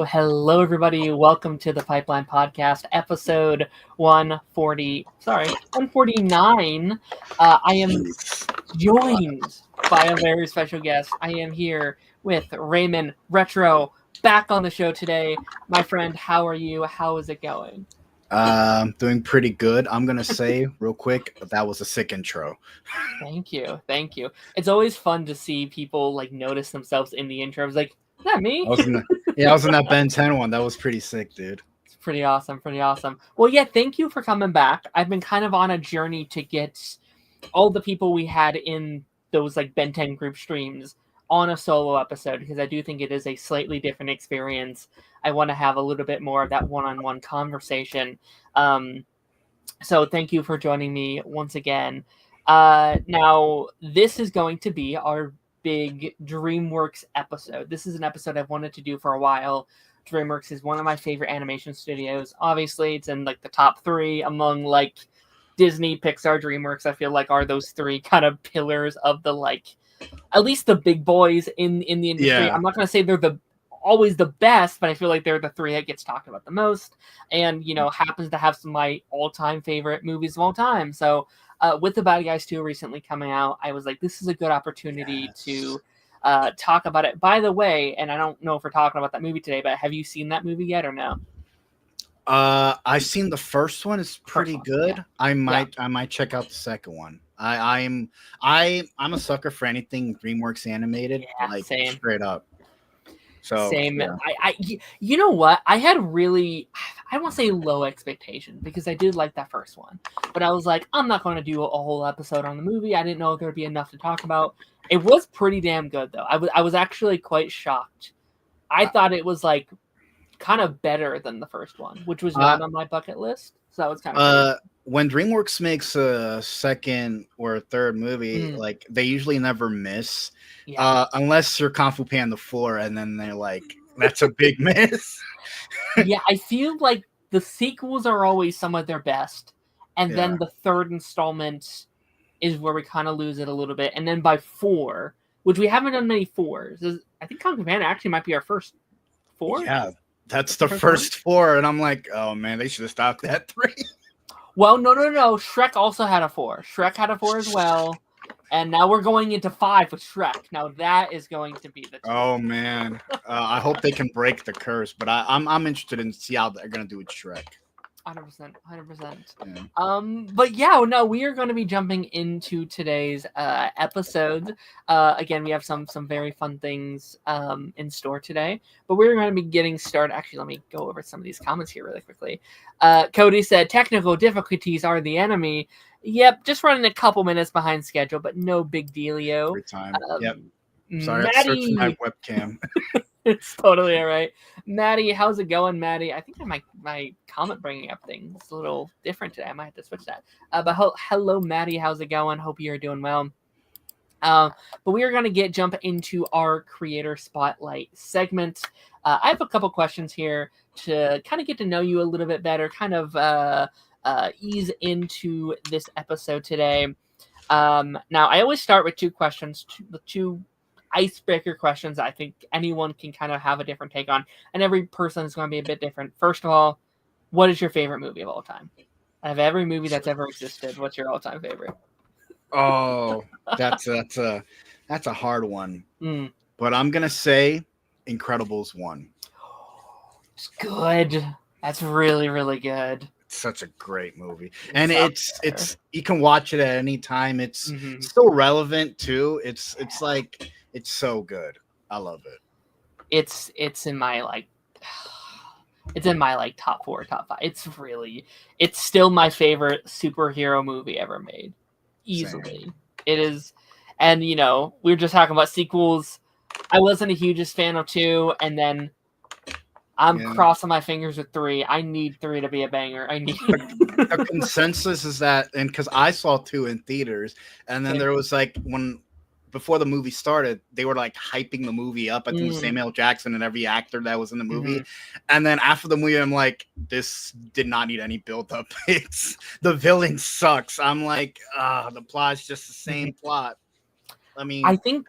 Hello, everybody. Welcome to the Pipeline Podcast, episode 149. I am joined by a very special guest. I am here with Raymond Retro, back on the show today. My friend, how are you? How is it going? Doing pretty good. I'm going to say real quick, that was a sick intro. Thank you. It's always fun to see people notice themselves in the intro. I was like, is that me? I was in that Ben 10 one. That was pretty sick, dude. It's pretty awesome. Well, yeah, thank you for coming back. I've been kind of on a journey to get all the people we had in those Ben 10 group streams on a solo episode, because I do think it is a slightly different experience. I want to have a little bit more of that one-on-one conversation. So thank you for joining me once again. Now, this is going to be our big Dreamworks episode. This is an episode I've wanted to do for a while. Dreamworks is one of my favorite animation studios. Obviously, it's in the top 3 among Disney, Pixar, Dreamworks. I feel are those 3 kind of pillars of the at least the big boys in the industry. Yeah. I'm not going to say they're always the best, but I feel they're the 3 that gets talked about the most, and happens to have some of my all-time favorite movies of all time. So with The Bad Guys 2 recently coming out, I was like, this is a good opportunity to talk about it. By the way, and I don't know if we're talking about that movie today, but have you seen that movie yet or no? I've seen the first one. It's pretty good. Yeah. I might check out the second one. I'm a sucker for anything DreamWorks animated, same. Straight up. So, same. Yeah. You know what? I had I won't say low expectations, because I did like that first one, but I was like, I'm not going to do a whole episode on the movie. I didn't know there'd be enough to talk about. It was pretty damn good, though. I was actually quite shocked. I thought it was kind of better than the first one, which was not on my bucket list. So that was kind of when DreamWorks makes a second or a third movie, they usually never miss. Yeah. Unless you're Kung Fu Panda 4, and then they're that's a big miss. Yeah, I feel the sequels are always some of their best, and then the third installment is where we kind of lose it a little bit, and then by 4, which we haven't done many 4s. I think Kung Fu Panda actually might be our first 4. Yeah, that's the first 4, and I'm like, oh man, they should have stopped at 3. Well, no. Shrek also had a 4. Shrek had a 4 as well. And now we're going into 5 with Shrek. Now that is going to be the. Oh man, I hope they can break the curse. But I'm interested in see how they're gonna do with Shrek. 100%. Yeah. But yeah, no, we are going to be jumping into today's episode. Again, we have some very fun things in store today. But we're going to be getting started. Actually, let me go over some of these comments here really quickly. Cody said, technical difficulties are the enemy. Yep, just running a couple minutes behind schedule, but no big dealio. Every time. Yep. Sorry, I'm searching my webcam. It's totally all right. Maddie, how's it going, Maddie? I think my comment bringing up thing is a little different today. I might have to switch that. But hello, Maddie. How's it going? Hope you're doing well. But we are going to jump into our creator spotlight segment. I have a couple questions here to kind of get to know you a little bit better, kind of ease into this episode today. Now, I always start with 2 questions, two icebreaker questions I think anyone can kind of have a different take on, and every person is going to be a bit different. First of all, what is your favorite movie of all time? Out of every movie that's ever existed, what's your all-time favorite? Oh, that's a hard one. But I'm gonna say Incredibles 1. It's good. That's really, really good. It's such a great movie, and it's you can watch it at any time. It's still relevant too. It's so good. I love it. It's in my it's in my top 4, top 5. It's still my favorite superhero movie ever made. Easily. Same. It is. And we were just talking about sequels. I wasn't a hugest fan of 2, and then I'm crossing my fingers with 3. I need 3 to be a banger. I need the consensus is that, and because I saw 2 in theaters, and then there was like before the movie started, they were like hyping the movie up. I think it was Samuel Jackson and every actor that was in the movie. And then after the movie, I'm like, this did not need any build up. It's the villain sucks. I'm like, the plot is just the same plot. I mean, I think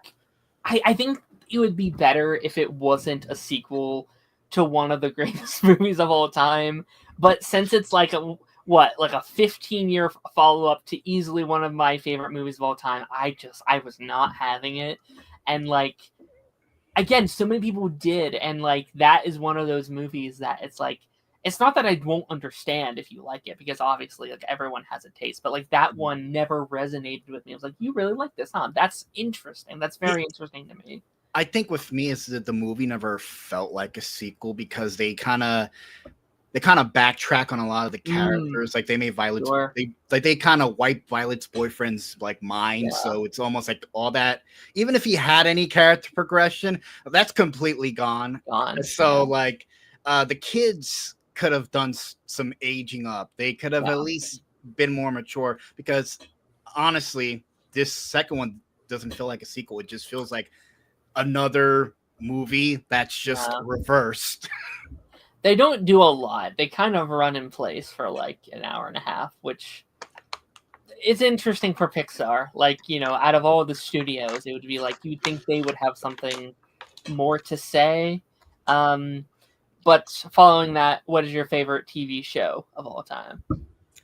it would be better if it wasn't a sequel to one of the greatest movies of all time. But since it's like a 15-year follow-up to easily one of my favorite movies of all time, I was not having it. And like, again, so many people did, and like that is one of those movies that it's like, it's not that I won't understand if you like it, because obviously like everyone has a taste, but like that one never resonated with me. I was like, you really like this, huh? That's interesting. That's very interesting to me. I think with me is that the movie never felt like a sequel because they kind of backtrack on a lot of the characters. Like they made Violet's, they kind of wiped Violet's boyfriend's like mind. So it's almost like all that, even if he had any character progression, that's completely gone. So like the kids could have done some aging up. They could have at least been more mature, because honestly, this second one doesn't feel like a sequel. It just feels like another movie that's just reversed. They don't do a lot. They kind of run in place for like an hour and a half, which is interesting for Pixar. Like, you know, out of all the studios, it would be like, you'd think they would have something more to say. But following that, what is your favorite TV show of all time?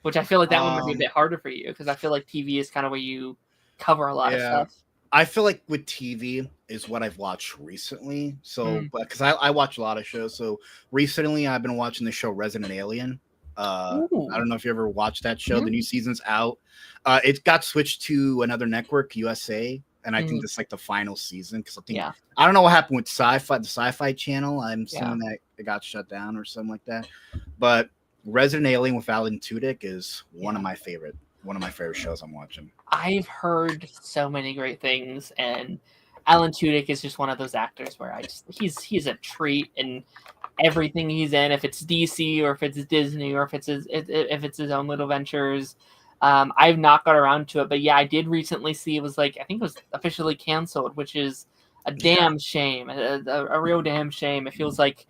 Which I feel like that one might be a bit harder for you, because I feel like TV is kind of where you cover a lot of stuff. I feel like with TV is what I've watched recently. So, because I watch a lot of shows. So recently I've been watching the show Resident Alien. I don't know if you ever watched that show. The new season's out. It got switched to another network, USA. And I think this is like the final season, because I think I don't know what happened with the Sci-Fi Channel. I'm assuming that it got shut down or something like that. But Resident Alien with Alan Tudyk is one of my favorite shows I'm watching. I've heard so many great things, and Alan Tudyk is just one of those actors where he's a treat in everything he's in. If it's DC or if it's Disney or if it's his own little ventures. I've not got around to it, but yeah, I did recently see it was like, I think it was officially canceled, which is a damn shame, a real damn shame. It feels like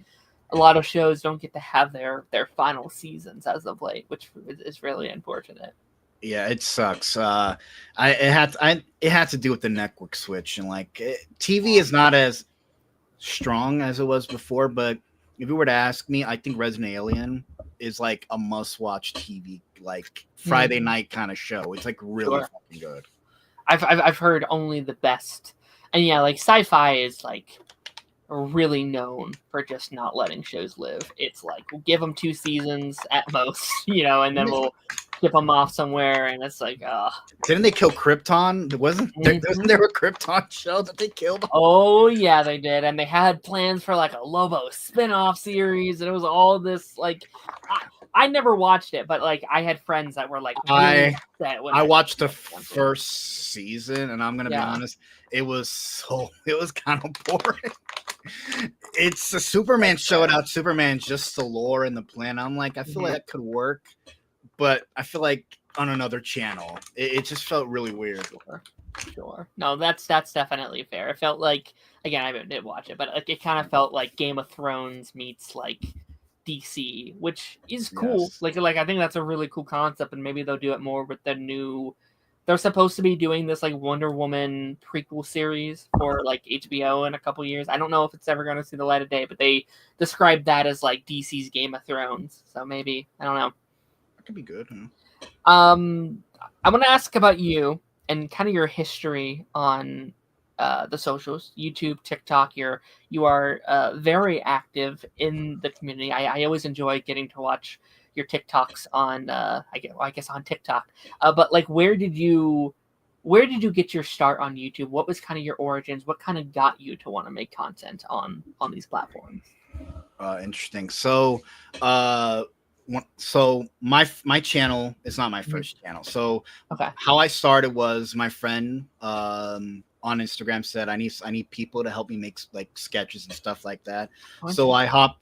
a lot of shows don't get to have their final seasons as of late, which is really unfortunate. Yeah, it sucks. It had to do with the network switch, and like TV is not as strong as it was before. But if you were to ask me, I think Resident Alien is like a must-watch TV, like Friday night kind of show. It's like really fucking good. I've heard only the best, and yeah, like Sci-Fi is like really known for just not letting shows live. It's like, we'll give them 2 seasons at most, you know, and then we'll ship them off somewhere, and it's like, Didn't they kill Krypton? Wasn't there a Krypton show that they killed? Oh yeah, they did, and they had plans for like a Lobo spin-off series, and it was all this like, I never watched it, but like I had friends that were like really upset when I watched the first season, and I'm gonna be honest, it was kind of boring. It's a Superman show without Superman, just the lore and the plan. I'm like, I feel like that could work, but I feel like on another channel, it just felt really weird. Sure. No, that's definitely fair. It felt like, again, I didn't watch it, but like it kind of felt like Game of Thrones meets like DC, which is cool. Yes. Like I think that's a really cool concept, and maybe they'll do it more with the new. They're supposed to be doing this like Wonder Woman prequel series for like HBO in a couple years. I don't know if it's ever going to see the light of day, but they described that as like DC's Game of Thrones. So maybe, I don't know. That could be good. Huh? I'm going to ask about you and kind of your history on the socials, YouTube, TikTok. You are very active in the community. I always enjoy getting to watch your TikToks on I guess on TikTok. But like, where did you get your start on YouTube? What was kind of your origins? What kind of got you to want to make content on these platforms? Interesting. So my channel is not my first channel. So how I started was my friend on Instagram said I need people to help me make like sketches and stuff like that. Oh, So I hopped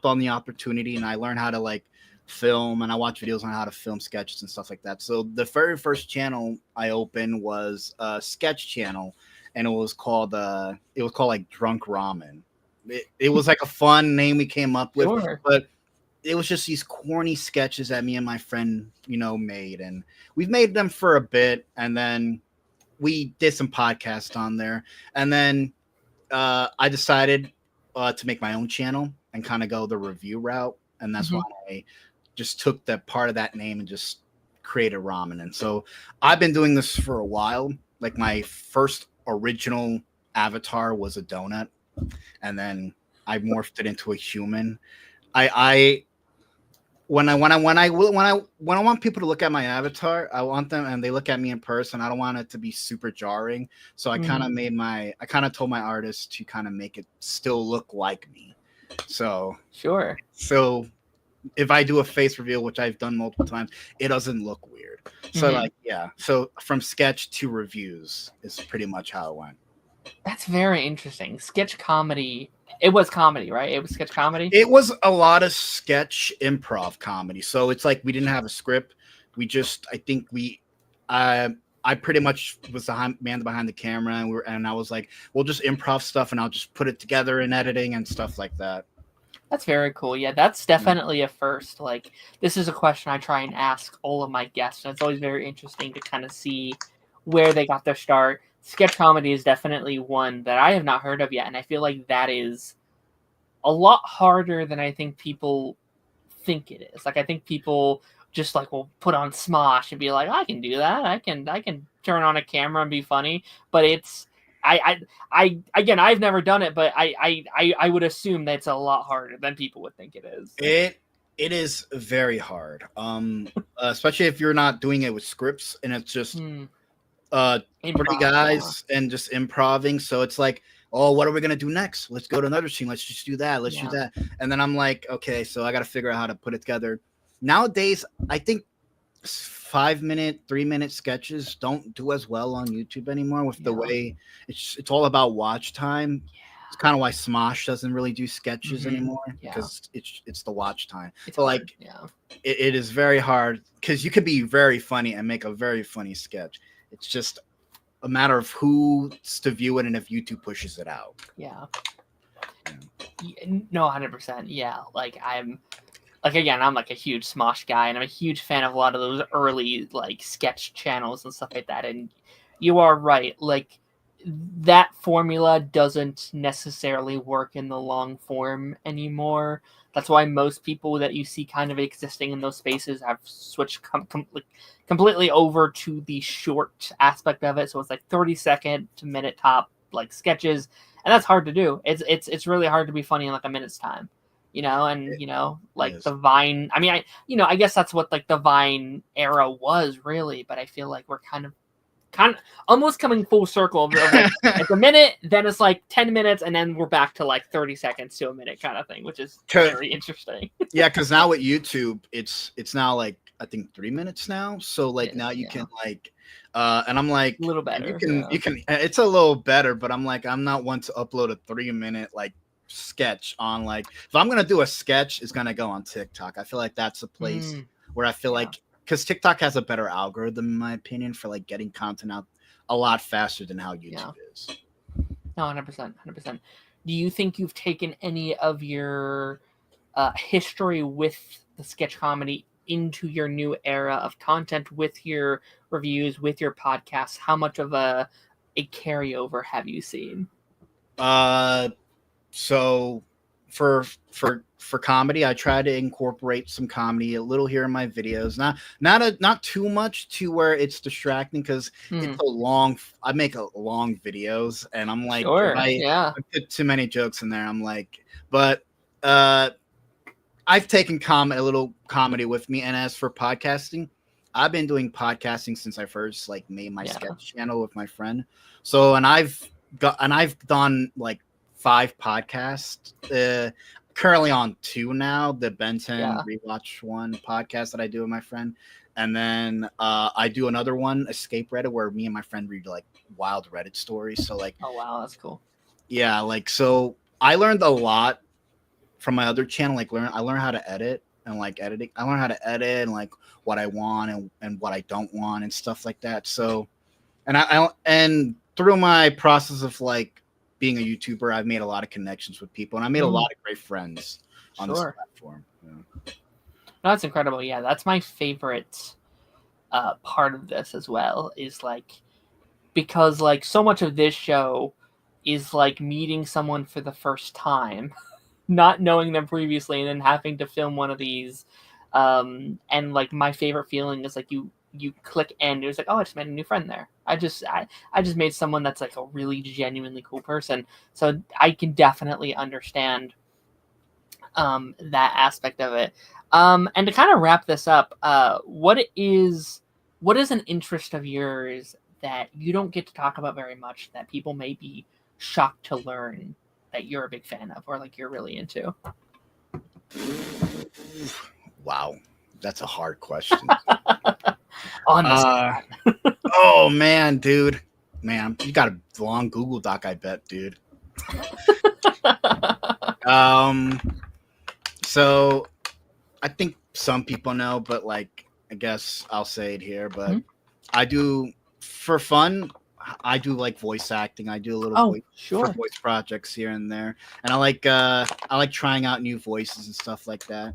on the opportunity and I learned how to like film, and I watch videos on how to film sketches and stuff like that. So the very first channel I opened was a sketch channel, and it was called like Drunk Ramen. It was like a fun name we came up with, sure. but it was just these corny sketches that me and my friend, made, and we've made them for a bit, and then we did some podcasts on there, and then I decided to make my own channel and kind of go the review route, and that's why I just took that part of that name and just created ramen. And so I've been doing this for a while. Like my first original avatar was a donut, and then I morphed it into a human. I when I want people to look at my avatar, I want them, and they look at me in person, I don't want it to be super jarring. So I kind of told my artist to kind of make it still look like me. So sure. So if I do a face reveal, which I've done multiple times, it doesn't look weird. So so from sketch to reviews is pretty much how it went. That's very interesting. Sketch comedy. It was comedy, right? It was sketch comedy. It was a lot of sketch improv comedy. So it's like we didn't have a script. I pretty much was the man behind the camera, and I was like, we'll just improv stuff, and I'll just put it together in editing and stuff like that. That's very cool. Yeah, that's definitely a first. Like, this is a question I try and ask all of my guests, and it's always very interesting to kind of see where they got their start. Sketch comedy is definitely one that I have not heard of yet, and I feel like that is a lot harder than I think people think it is. Like, I think people just like will put on Smosh and be like, I can do that. I can turn on a camera and be funny. But it's again, I've never done it, but I would assume that's a lot harder than people would think it is. It is very hard. Especially if you're not doing it with scripts and it's just three guys and just improving. So it's like, oh, what are we gonna do next? Let's go to another scene. Let's just do that. Let's do that. And then I'm like, okay, so I got to figure out how to put it together. Nowadays, I think 5-minute, 3-minute sketches don't do as well on YouTube anymore. With the way it's all about watch time. It's kind of why Smosh doesn't really do sketches anymore, because it's the watch time. So like, it is very hard, because you could be very funny and make a very funny sketch. It's just a matter of who's to view it and if YouTube pushes it out. Yeah. No, 100%. Yeah. Like, I'm like a huge Smosh guy, and I'm a huge fan of a lot of those early like sketch channels and stuff like that. And you are right. Like, that formula doesn't necessarily work in the long form anymore. That's why most people that you see kind of existing in those spaces have switched completely over to the short aspect of it. So it's like 30-second to minute top like sketches, and that's hard to do. It's really hard to be funny in like a minute's time, and like the Vine. I mean, I guess that's what like the Vine era was really, but I feel like we're kind of almost coming full circle. Like, it's a minute, then it's like 10 minutes, and then we're back to like 30 seconds to a minute kind of thing, which is very interesting. Yeah, because now with YouTube, it's now like I think 3 minutes now. So like now you can like, and I'm like a little better. You can. It's a little better, but I'm like, I'm not one to upload a 3-minute like sketch on like, if I'm gonna do a sketch, it's gonna go on TikTok. I feel like that's a place where I feel like, because TikTok has a better algorithm, in my opinion, for like getting content out a lot faster than how YouTube is. No, 100%. Do you think you've taken any of your history with the sketch comedy into your new era of content with your reviews, with your podcasts? How much of a carryover have you seen? So for comedy, I try to incorporate some comedy a little here in my videos. Not too much to where it's distracting, because it's a long. I make long videos, and I'm like, I put too many jokes in there. I'm like, but I've taken a little comedy with me. And as for podcasting, I've been doing podcasting since I first like made my sketch channel with my friend. So and I've done like 5 podcasts. Currently on 2 now, the Ben 10 Rewatch 1 podcast that I do with my friend. And then I do another one, Escape Reddit, where me and my friend read like wild Reddit stories. So like, Oh wow, that's cool. yeah, like so I learned a lot from my other channel. Like I learned how to edit and like editing. I learned how to edit and like what I want and what I don't want and stuff like that. So and through my process of like being a YouTuber, I've made a lot of connections with people and I made a lot of great friends on this platform. Yeah. No, that's incredible. Yeah, that's my favorite part of this as well, is like, because like so much of this show is like meeting someone for the first time, not knowing them previously, and then having to film one of these. And like my favorite feeling is like you click end, it was like, oh, I just made a new friend there. I just made someone that's like a really genuinely cool person. So I can definitely understand that aspect of it. And to kind of wrap this up, what is an interest of yours that you don't get to talk about very much that people may be shocked to learn that you're a big fan of, or like you're really into? Wow, that's a hard question. Honestly. Oh man, dude, man, you got a long Google Doc, I bet, dude. So I think some people know, but like I guess I'll say it here. But I do, for fun, I do like voice acting. I do a little for voice projects here and there, and I like trying out new voices and stuff like that.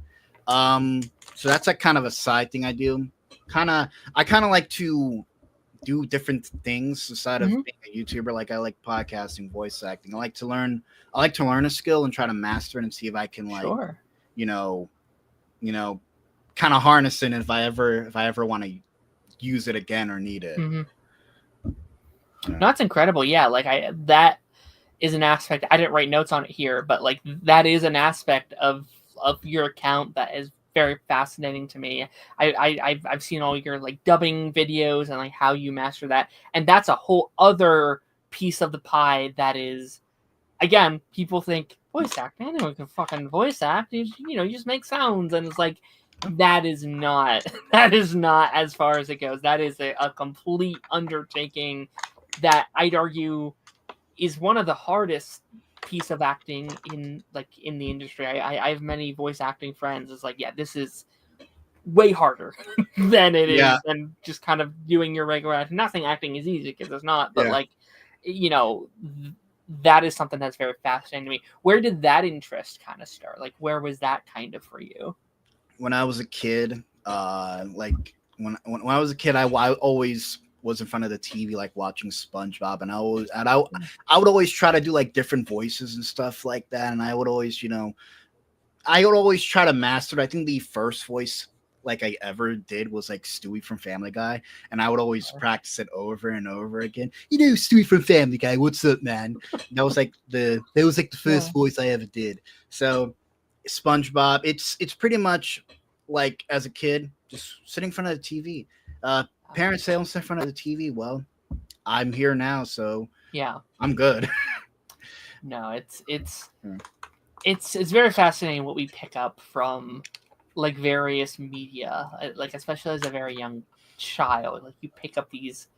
So that's like kind of a side thing I do. I kind of like to do different things aside of being a YouTuber. Like I like podcasting, voice acting. I like to learn a skill and try to master it and see if I can like kind of harness it if I ever want to use it again or need it. No, that's incredible. Yeah, like that is an aspect. I didn't write notes on it here, but like that is an aspect of your account that is very fascinating to me. I've seen all your like dubbing videos and like how you master that, and that's a whole other piece of the pie that is, again, people think voice acting, anyone can fucking voice act. You just make sounds, and it's like that is not as far as it goes. That is a complete undertaking that I'd argue is one of the hardest piece of acting in the industry. I have many voice acting friends. It's like, yeah, this is way harder than it is than just kind of doing your regular acting. Not saying acting is easy, because it's not, but like, that is something that's very fascinating to me. Where did that interest kind of start? Like, where was that kind of for you? When I was a kid, like when I was a kid, I always was in front of the TV, like watching SpongeBob, and I would always try to do like different voices and stuff like that, and I would always try to master it. I think the first voice like I ever did was like Stewie from Family Guy, and I would always practice it over and over again. Stewie from Family Guy, what's up, man? That was like the first voice I ever did. So SpongeBob, it's pretty much like as a kid, just sitting in front of the TV. Parents say don't sit in front of the TV. Well, I'm here now, so yeah, I'm good. No, it's very fascinating what we pick up from like various media, like especially as a very young child. Like you pick up these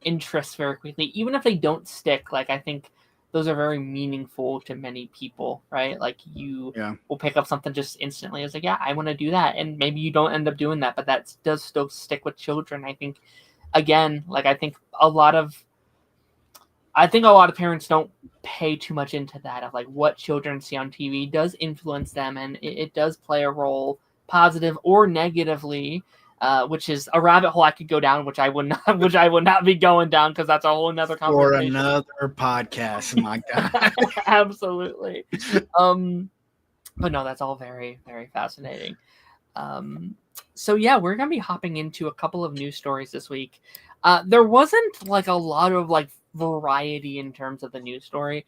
interests very quickly, even if they don't stick. Like I think those are very meaningful to many people, right? Like you will pick up something just instantly. It's like, yeah, I want to do that. And maybe you don't end up doing that, but that does still stick with children. I think, again, like I think a lot of parents don't pay too much into that, of like what children see on TV does influence them, and it does play a role, positive or negatively, which is a rabbit hole I could go down, which I would not be going down, because that's a whole nother conversation. For another podcast, my God. Absolutely. But no, that's all very, very fascinating. So yeah, we're gonna be hopping into a couple of news stories this week. There wasn't like a lot of like variety in terms of the news story.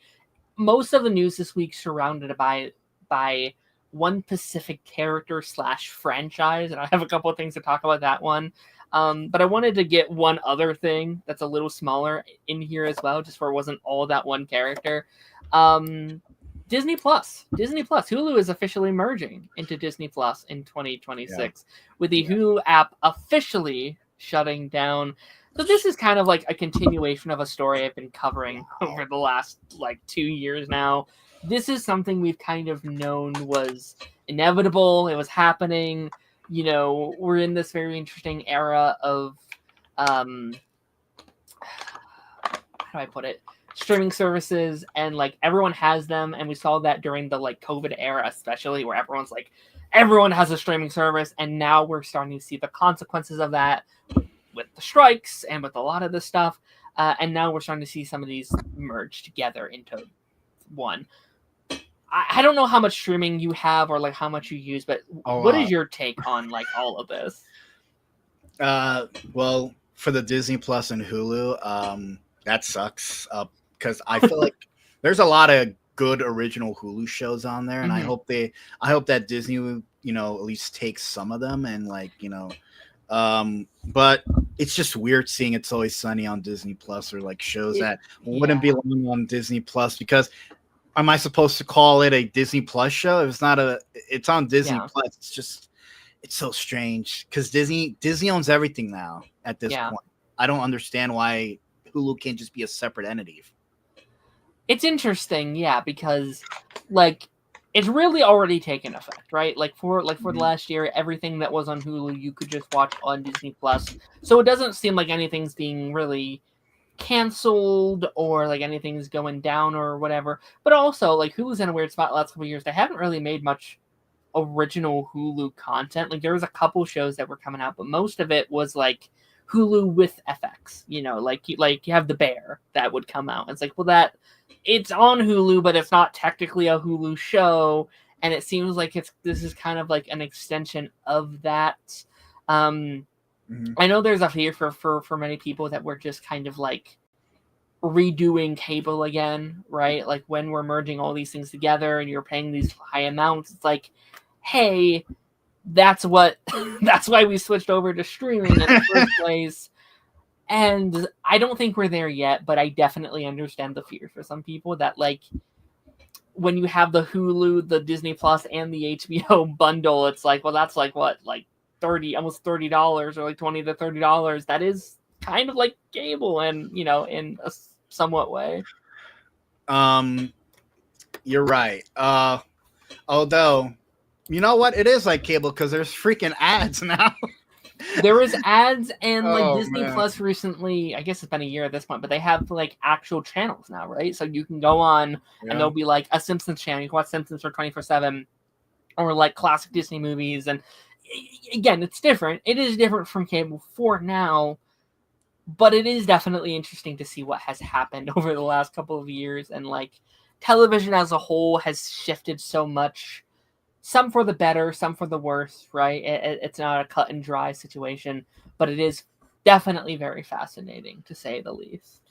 Most of the news this week surrounded by one specific character / franchise, and I have a couple of things to talk about that one. But I wanted to get one other thing that's a little smaller in here as well, just for it wasn't all that one character. Disney Plus. Hulu is officially merging into Disney Plus in 2026 with the Hulu app officially shutting down. So this is kind of like a continuation of a story I've been covering over the last like 2 years now. This is something we've kind of known was inevitable. It was happening. You know, we're in this very interesting era of how do I put it? Streaming services, and like everyone has them, and we saw that during the like COVID era, especially, where everyone has a streaming service, and now we're starting to see the consequences of that with the strikes and with a lot of this stuff, and now we're starting to see some of these merge together into one. I don't know how much streaming you have or like how much you use, but what is your take on like all of this? Well, for the Disney Plus and Hulu, that sucks. Because I feel like there's a lot of good original Hulu shows on there, and I hope that Disney, you know, at least takes some of them and like, you know, but it's just weird seeing It's Always Sunny on Disney Plus, or like shows that wouldn't belong on Disney Plus. Because am I supposed to call it a Disney Plus show? If it's on Disney Plus. It's so strange because Disney owns everything now at this point. I don't understand why Hulu can't just be a separate entity. It's interesting, because like it's really already taken effect, right? Like for the last year, everything that was on Hulu you could just watch on Disney Plus. So it doesn't seem like anything's being really canceled or like anything's going down or whatever. But also, like Hulu's in a weird spot the last couple of years. They haven't really made much original Hulu content. Like there was a couple shows that were coming out, but most of it was like Hulu with FX. You know, like you have The Bear that would come out. It's like, well, it's on Hulu, but it's not technically a Hulu show, and it seems like this is kind of like an extension of that. I know there's a fear for many people that we're just kind of like redoing cable again, right? Like when we're merging all these things together and you're paying these high amounts, it's like, hey, that's why we switched over to streaming in the first place. And I don't think we're there yet, but I definitely understand the fear for some people that like when you have the Hulu, the Disney Plus, and the HBO bundle, it's like, well, that's like what, like almost $30 or like $20 to $30. That is kind of like cable, and you know, in a somewhat way. You're right. Although, you know what? It is like cable because there's freaking ads now. There is ads, and like Disney Plus recently, I guess it's been a year at this point, but they have like actual channels now, right? So you can go on and there'll be like a Simpsons channel. You can watch Simpsons for 24/7, or like classic Disney movies. And again, it's different. It is different from cable for now, but it is definitely interesting to see what has happened over the last couple of years. And like television as a whole has shifted so much. Some for the better, some for the worse, right? It's not a cut and dry situation, but it is definitely very fascinating, to say the least.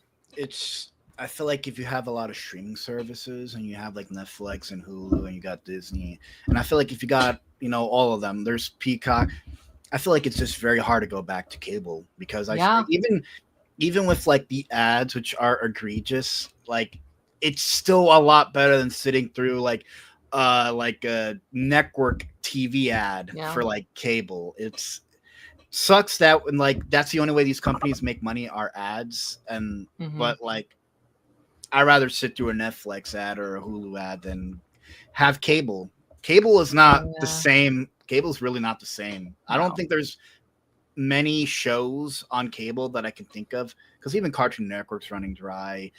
I feel like if you have a lot of streaming services and you have like Netflix and Hulu and you got Disney, and I feel like if you got, you know, all of them, there's Peacock, I feel like it's just very hard to go back to cable because even with like the ads, which are egregious, like it's still a lot better than sitting through like a network TV ad for like cable. It's sucks that when like that's the only way these companies make money are ads, and but like I'd rather sit through a Netflix ad or a Hulu ad than have cable. Cable is not the same. Cable's really not the same. No. I don't think there's many shows on cable that I can think of, because even Cartoon Network's running dry.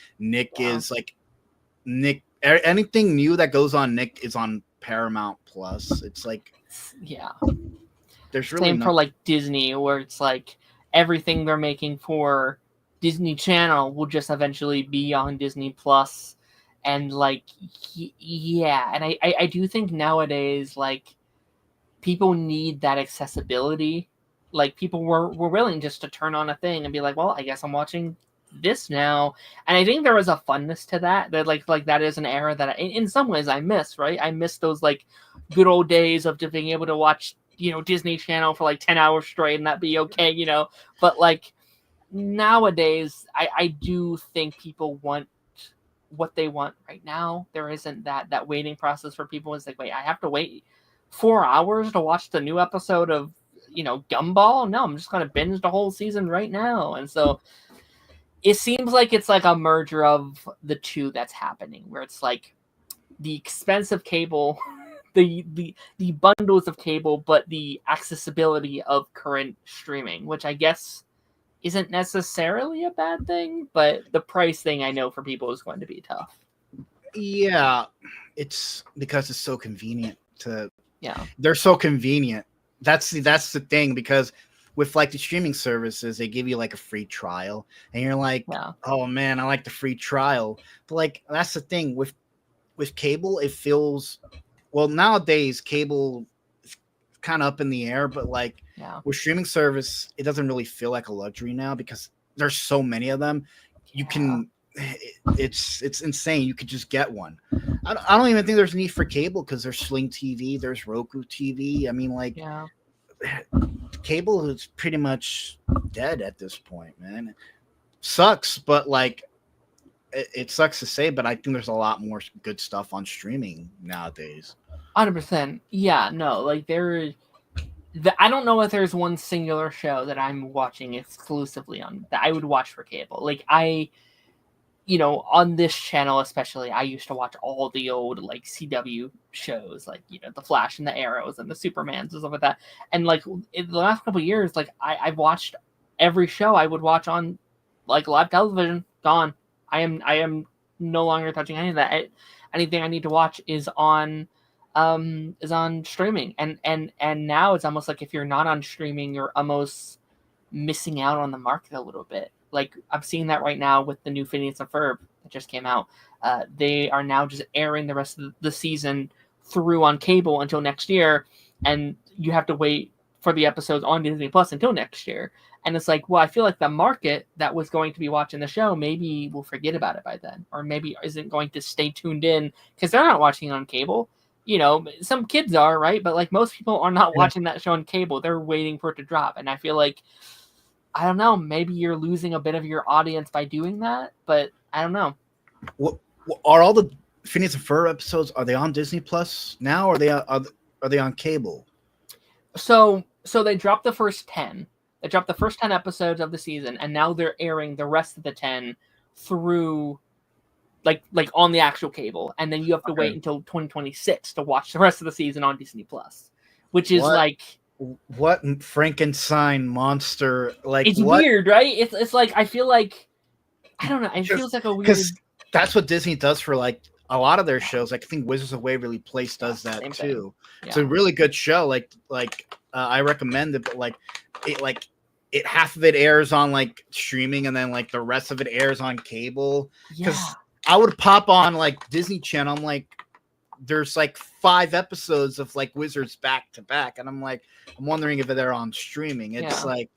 Anything new that goes on Nick is on Paramount Plus. It's like, there's really same for like Disney, where it's like everything they're making for Disney Channel will just eventually be on Disney Plus. And like, and I do think nowadays, like, people need that accessibility. Like, people were willing just to turn on a thing and be like, well, I guess I'm watching this now. And I think there was a funness to that like that is an era that in some ways I miss, right? I miss those like good old days of just being able to watch, you know, Disney Channel for like 10 hours straight and that be okay, you know. But like nowadays I do think people want what they want right now. There isn't that waiting process for people. It's like, wait, I have to wait 4 hours to watch the new episode of, Gumball? No, I'm just going to binge the whole season right now. And so it seems like it's like a merger of the two that's happening, where it's like the expensive cable, the bundles of cable, but the accessibility of current streaming, which I guess isn't necessarily a bad thing, but the price thing I know for people is going to be tough. Yeah, it's because it's so convenient to. Yeah, they're so convenient. That's the thing, because with like the streaming services, they give you like a free trial, and you're like, oh man, I like the free trial. But like that's the thing with cable, it feels nowadays cable is kind of up in the air, but like with streaming service, it doesn't really feel like a luxury now because there's so many of them. You can. It's insane. You could just get one. I don't even think there's a need for cable because there's Sling TV, there's Roku TV. I mean, like, cable is pretty much dead at this point, man. It sucks, but like, it sucks to say, but I think there's a lot more good stuff on streaming nowadays. 100%. Yeah, no, like I don't know if there's one singular show that I'm watching exclusively on that I would watch for cable. Like on this channel especially, I used to watch all the old like CW shows, like the Flash and the Arrows and the Supermans and stuff like that. And like in the last couple of years, like I've watched every show I would watch on like live television. Gone. I am no longer touching any of that. Anything I need to watch is on streaming. And now it's almost like if you're not on streaming, you're almost missing out on the market a little bit. Like I'm seeing that right now with the new Phineas and Ferb that just came out. They are now just airing the rest of the season through on cable until next year, and you have to wait for the episodes on Disney Plus until next year. And it's like, well, I feel like the market that was going to be watching the show maybe will forget about it by then, or maybe isn't going to stay tuned in because they're not watching it on cable. Some kids are, right? But like most people are not watching that show on cable. They're waiting for it to drop. And I feel like, I don't know, maybe you're losing a bit of your audience by doing that, but I don't know. What are all the Phineas and Ferb episodes? Are they on Disney Plus now, or are they on cable? So they dropped the first 10. They dropped the first 10 episodes of the season, and now they're airing the rest of the 10 through like on the actual cable, and then you have to wait until 2026 to watch the rest of the season on Disney Plus, which is what Frankenstein monster, like it's weird, right? It's like I feel like I don't know. It feels like a weird. Because that's what Disney does for like a lot of their shows. Like I think Wizards of Waverly Place does that too. Yeah. It's a really good show. I recommend it, but it half of it airs on like streaming, and then like the rest of it airs on cable. Because I would pop on like Disney Channel. I'm like, there's like 5 episodes of like Wizards back to back, and I'm wondering if they're on streaming. It's like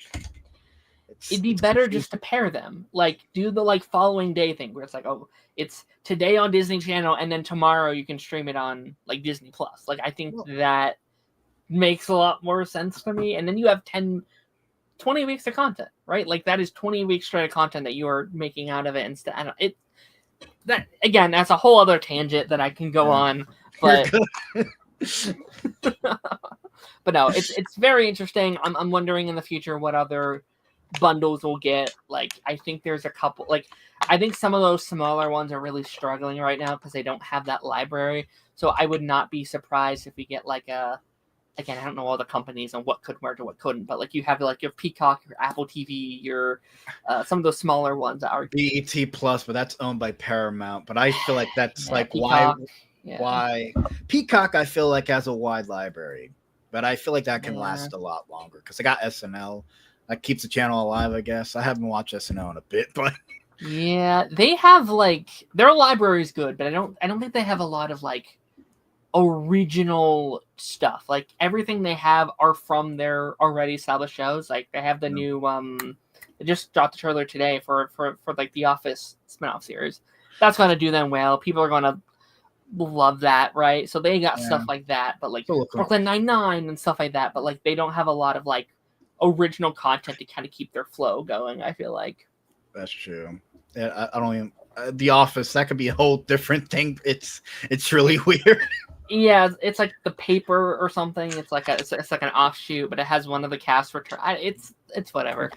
it'd be better just to pair them, like do the like following day thing where it's like, oh, it's today on Disney Channel and then tomorrow you can stream it on like Disney Plus. Like I think that makes a lot more sense to me. And then you have 20 weeks of content, right? Like that is 20 weeks straight of content that you are making out of it instead. That again, that's a whole other tangent that I can go on, but but no, it's very interesting. I'm wondering in the future what other bundles we'll get. Like I think there's a couple. Like I think some of those smaller ones are really struggling right now because they don't have that library. So I would not be surprised if we get like again, I don't know all the companies and what could merge and what couldn't, but like you have like your Peacock, your Apple TV, your some of those smaller ones are BET Plus, but that's owned by Paramount. But I feel like that's like Peacock, why Peacock I feel like has a wide library, but I feel like that can last a lot longer because I got SNL. That keeps the channel alive, I guess. I haven't watched SNL in a bit, but yeah, they have like their library is good, but I don't think they have a lot of like original stuff. Like everything they have are from their already established shows. Like they have the new they just dropped the trailer today for like the Office spinoff series. That's gonna do them well. People are gonna love that, right? So they got stuff like that, but like Brooklyn Nine-Nine and stuff like that, but like they don't have a lot of like original content to kind of keep their flow going, I feel like. That's true. Yeah, I don't even The Office, that could be a whole different thing. It's really weird. Yeah, it's like the paper or something. It's like it's like an offshoot, but it has one of the cast return. It's whatever.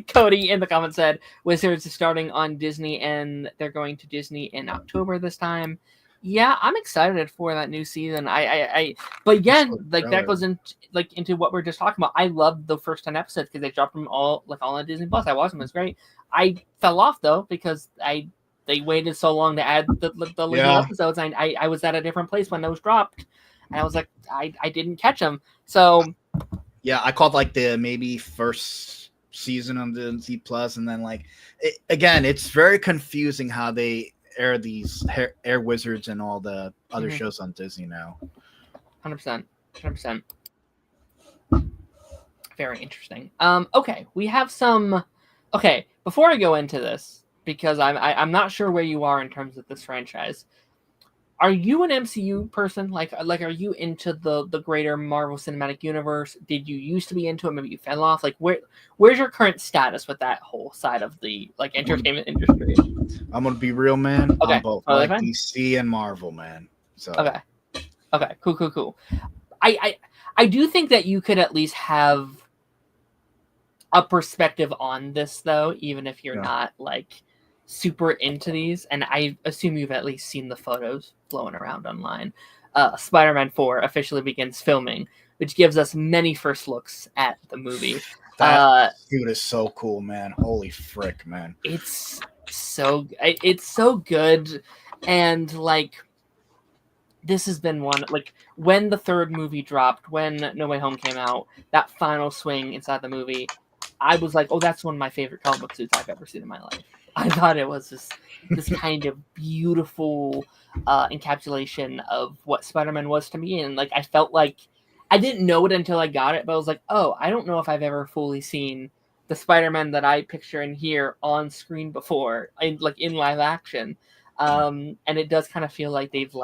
Cody in the comments said Wizards is starting on Disney and they're going to Disney in October this time. Yeah, I'm excited for that new season. But again, like that goes into what we're just talking about. I loved the first 10 episodes because they dropped them all on Disney Plus. I watched them; it was great. I fell off though because they waited so long to add the little episodes. I was at a different place when those dropped, and I was like, I didn't catch them. So yeah, I called like the maybe first season of the Z Plus, and then again, it's very confusing how they air these Air Wizards and all the other shows on Disney now. 100%. Very interesting. Okay, we have some. Okay, before I go into this, because I'm not sure where you are in terms of this franchise. Are you an MCU person? Like are you into the greater Marvel Cinematic Universe? Did you used to be into it? Maybe you fell off. Like where's your current status with that whole side of the entertainment industry? I'm gonna be real, man. Okay. I'm both DC and Marvel, man. So okay, cool. I do think that you could at least have a perspective on this though, even if you're not super into these, and I assume you've at least seen the photos flowing around online. Spider-Man 4 officially begins filming, which gives us many first looks at the movie. That suit is so cool, man. Holy frick, man. It's so good, and this has been one, when the third movie dropped, when No Way Home came out, that final swing inside the movie, I was like, oh, that's one of my favorite comic book suits I've ever seen in my life. I thought it was this kind of beautiful encapsulation of what Spider-Man was to me. And I felt like I didn't know it until I got it, but I was like, oh, I don't know if I've ever fully seen the Spider-Man that I picture and hear on screen before, in live action. And it does kind of feel like they've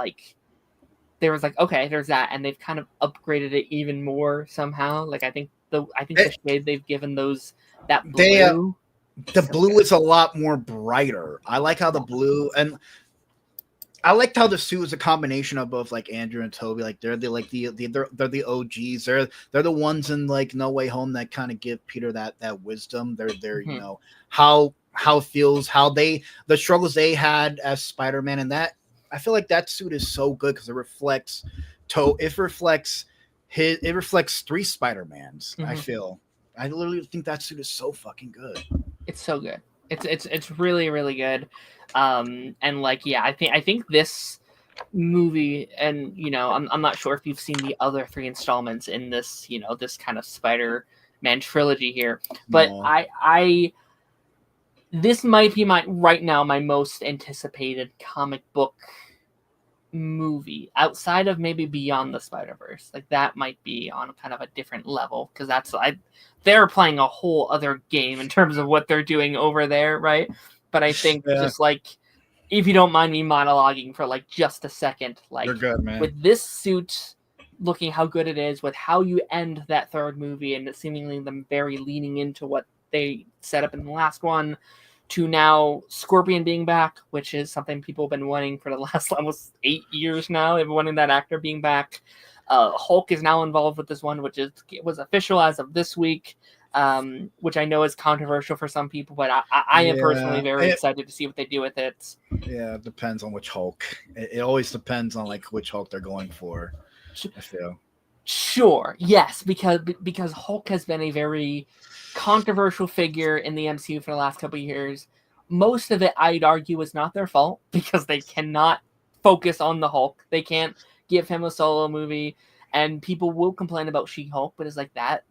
there was okay, there's that, and they've kind of upgraded it even more somehow. I think the shade they've given that blue. The blue is a lot more brighter. I like how the blue, and I liked how the suit was a combination of both Andrew and Toby. They're they're the OGs. They're the ones in No Way Home that kind of give Peter that wisdom. They're you know how it feels, how the struggles they had as Spider-Man, and that I feel like that suit is so good because it reflects three Spider-Mans. I literally think that suit is so fucking good. It's so good. It's really, really good. And I think this movie, and I'm not sure if you've seen the other 3 installments in this, this kind of Spider-Man trilogy here, but no. This might be my most anticipated comic book movie outside of maybe Beyond the Spider-Verse. That might be on kind of a different level, because they're playing a whole other game in terms of what they're doing over there, right? But I think just if you don't mind me monologuing for just a second, you're good, man. With this suit looking how good it is, with how you end that third movie and seemingly them very leaning into what they set up in the last one, to now Scorpion being back, which is something people have been wanting for the last almost 8 years now. They've been wanting that actor being back. Hulk is now involved with this one, which was official as of this week, which I know is controversial for some people, but I am personally very excited to see what they do with it. Yeah, it depends on which Hulk. It always depends on which Hulk they're going for, I feel. Sure, yes, because Hulk has been a very controversial figure in the MCU for the last couple of years. Most of it, I'd argue, is not their fault, because they cannot focus on the Hulk. They can't give him a solo movie, and people will complain about She-Hulk, but it's that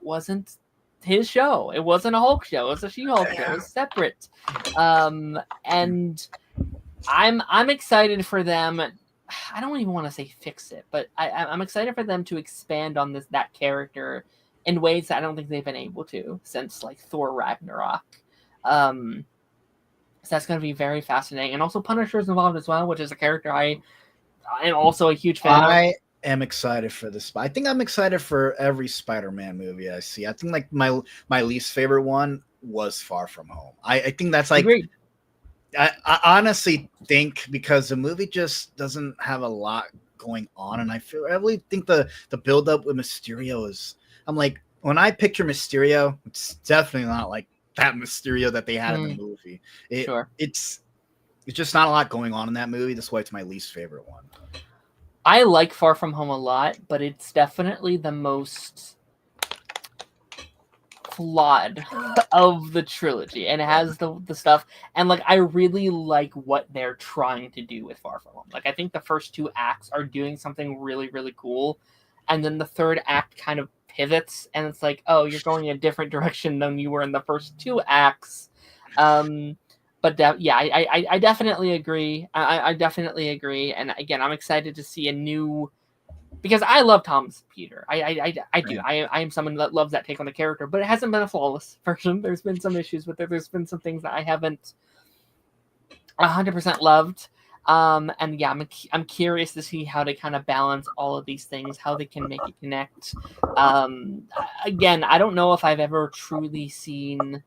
wasn't his show. It wasn't a Hulk show. It was a She-Hulk show. It was separate. And I'm excited for them. I don't even want to say fix it, but I'm excited for them to expand on that character in ways that I don't think they've been able to since Thor Ragnarok. So that's going to be very fascinating. And also Punisher's involved as well, which is a character I am also a huge fan of. I am excited for this. I think I'm excited for every Spider-Man movie I see. I think my least favorite one was Far From Home. I think that's Agreed. I honestly think because the movie just doesn't have a lot going on, and I really think the build up with Mysterio is. I'm like, when I picture Mysterio, it's definitely not like that Mysterio that they had in the movie. Sure. It's just not a lot going on in that movie. That's why it's my least favorite one. I like Far From Home a lot, but it's definitely the most flawed of the trilogy, and it has the stuff, and like I really like what they're trying to do with Far From Home. Like I think the first two acts are doing something really, really cool, and then the third act kind of pivots, and it's like, oh, you're going in a different direction than you were in the first two acts. But yeah, I definitely agree. I definitely agree, and again, I'm excited to see a new. Because I love Tom's Peter. I do. I am someone that loves that take on the character, but it hasn't been a flawless version. There's been some issues with it. There's been some things that I haven't 100% loved. And yeah, I'm curious to see how they kind of balance all of these things, how they can make it connect. Again, I don't know if I've ever truly seen.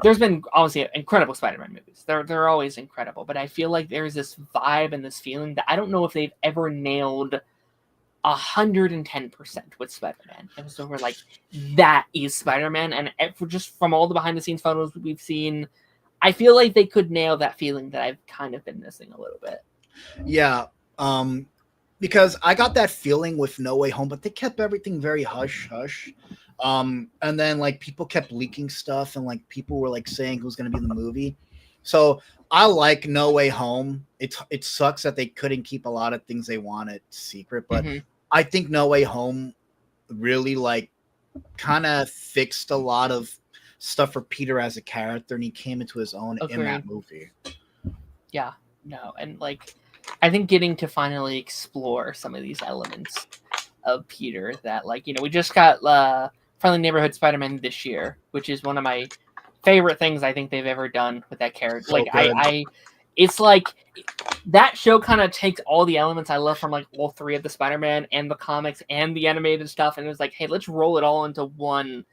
There's been obviously incredible Spider-Man movies. They're always incredible, but I feel like there's this vibe and this feeling that I don't know if they've ever nailed 110% with Spider-Man. It was over like that is Spider-Man, and just from all the behind-the-scenes photos we've seen, I feel like they could nail that feeling that I've kind of been missing a little bit. Yeah, because I got that feeling with No Way Home, but they kept everything very hush hush. And then like people kept leaking stuff, and like people were like saying who's going to be in the movie. So I like No Way Home. It sucks that they couldn't keep a lot of things they wanted secret, but I think No Way Home really like kind of fixed a lot of stuff for Peter as a character, and he came into his own in that movie. Yeah, no, and like I think getting to finally explore some of these elements of Peter that, like, you know, we just got Friendly Neighborhood Spider-Man this year, which is one of my favorite things I think they've ever done with that character. So like it's like that show kind of takes all the elements I love from like all three of the Spider-Man and the comics and the animated stuff, and it was like, hey, let's roll it all into one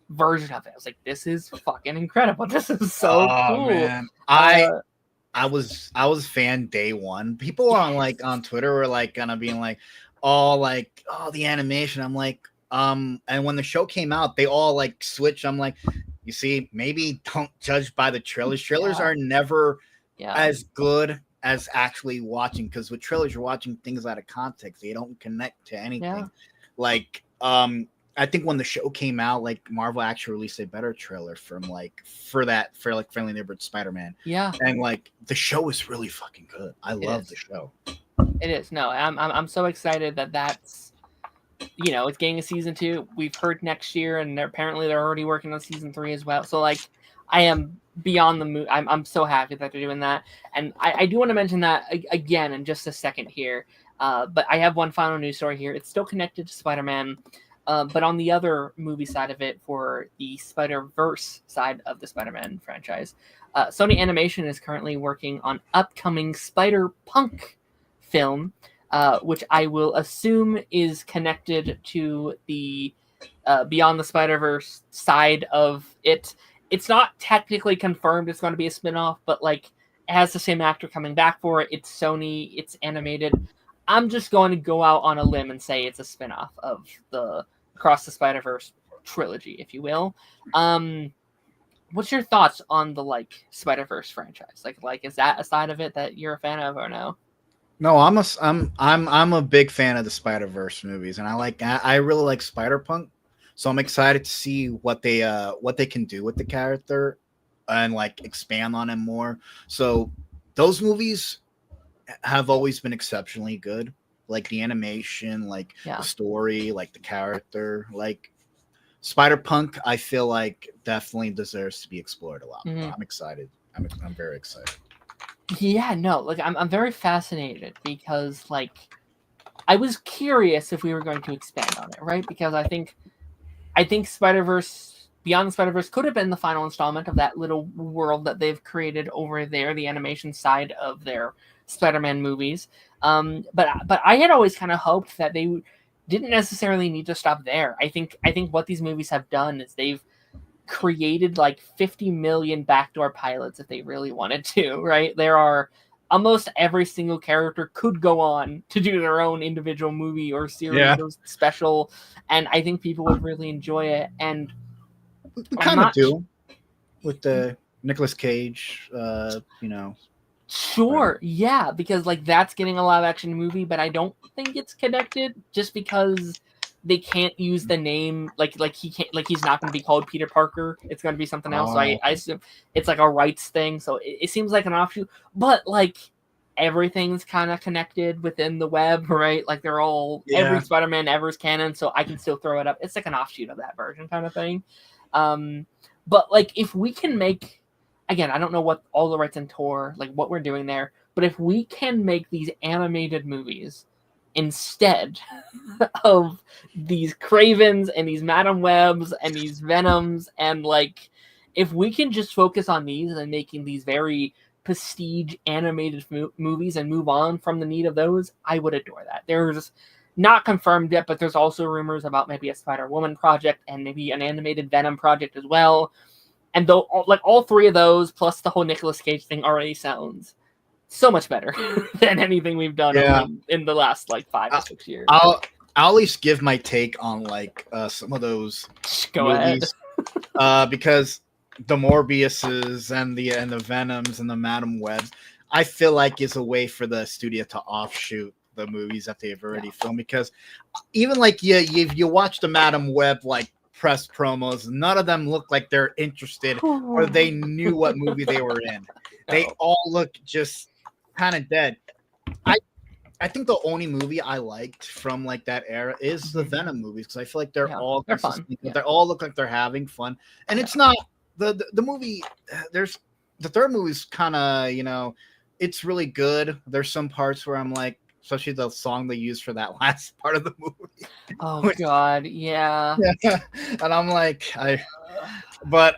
version of it. I was like, this is fucking incredible. This is so cool. Man. I was fan day one. People on like on Twitter were like gonna be like, the animation. I'm like, and when the show came out, they all like switched. I'm like, you see, maybe don't judge by the trailers. Trailers are never as good as actually watching, because with trailers you're watching things out of context. They don't connect to anything. Like I think when the show came out, like Marvel actually released a better trailer for like Friendly Neighborhood Spider-Man. Yeah, and like the show is really fucking good. I love the show. It is. No, I'm so excited that's, you know, it's getting a season 2. We've heard next year, and apparently they're already working on season 3 as well. So like, I am beyond the moon. I'm so happy that they're doing that. And I do want to mention that again in just a second here. But I have one final news story here. It's still connected to Spider-Man, but on the other movie side of it, for the Spider-Verse side of the Spider-Man franchise, Sony Animation is currently working on upcoming Spider-Punk film, which I will assume is connected to the Beyond the Spider-Verse side of it. It's not technically confirmed it's going to be a spin-off, but like it has the same actor coming back for it. It's Sony, it's animated. I'm just going to go out on a limb and say it's a spin-off of the Across the Spider-Verse trilogy, if you will. What's your thoughts on the like Spider-Verse franchise? Like is that a side of it that you're a fan of, or no? No, I'm a big fan of the Spider-Verse movies, and I really like Spider-Punk. So I'm excited to see what they can do with the character and like expand on him more. So those movies have always been exceptionally good. Like the animation, like the story, like the character, like Spider-Punk, I feel like definitely deserves to be explored a lot more. I'm excited. I'm very excited. Yeah, no, like I'm very fascinated because like I was curious if we were going to expand on it, right? Because I think Spider-Verse, Beyond the Spider-Verse could have been the final installment of that little world that they've created over there, the animation side of their Spider-Man movies. But I had always kind of hoped that they didn't necessarily need to stop there. I think what these movies have done is they've created like 50 million backdoor pilots if they really wanted to, right? There are almost every single character could go on to do their own individual movie or series or special, and I think people would really enjoy it. And we kind of do with the Nicolas Cage, Sure, yeah, because like that's getting a live action movie, but I don't think it's connected just because they can't use the name like he can't, like he's not going to be called Peter Parker. It's going to be something else. So I assume it's like a rights thing. So it seems like an offshoot, but like everything's kind of connected within the web, right? Like they're all every Spider-Man ever is canon, so I can still throw it up. It's like an offshoot of that version kind of thing. But like if we can make, again, I don't know what all the rights in Tor, like what we're doing there, but if we can make these animated movies instead of these Cravens and these Madam Webs and these Venoms, and like if we can just focus on these and making these very prestige animated movies and move on from the need of those, I would adore that. There's not confirmed yet, but there's also rumors about maybe a Spider-Woman project and maybe an animated Venom project as well. And though, like all three of those, plus the whole Nicolas Cage thing, already sounds so much better than anything we've done in the last like 5 or 6 years. I'll at least give my take on like some of those movies, because the Morbiuses and the Venoms and the Madam Webs, I feel like is a way for the studio to offshoot the movies that they've already filmed. Because even like you watch the Madam Web like press promos, none of them look like they're interested or they knew what movie they were in. They all look just kind of dead. I think the only movie I liked from like that era is the Venom movies, because I feel like they're fun. They all look like they're having fun, and it's not the movie. There's the third movie's kind of it's really good. There's some parts where I'm like, especially the song they used for that last part of the movie. Oh God, yeah. And I'm like, but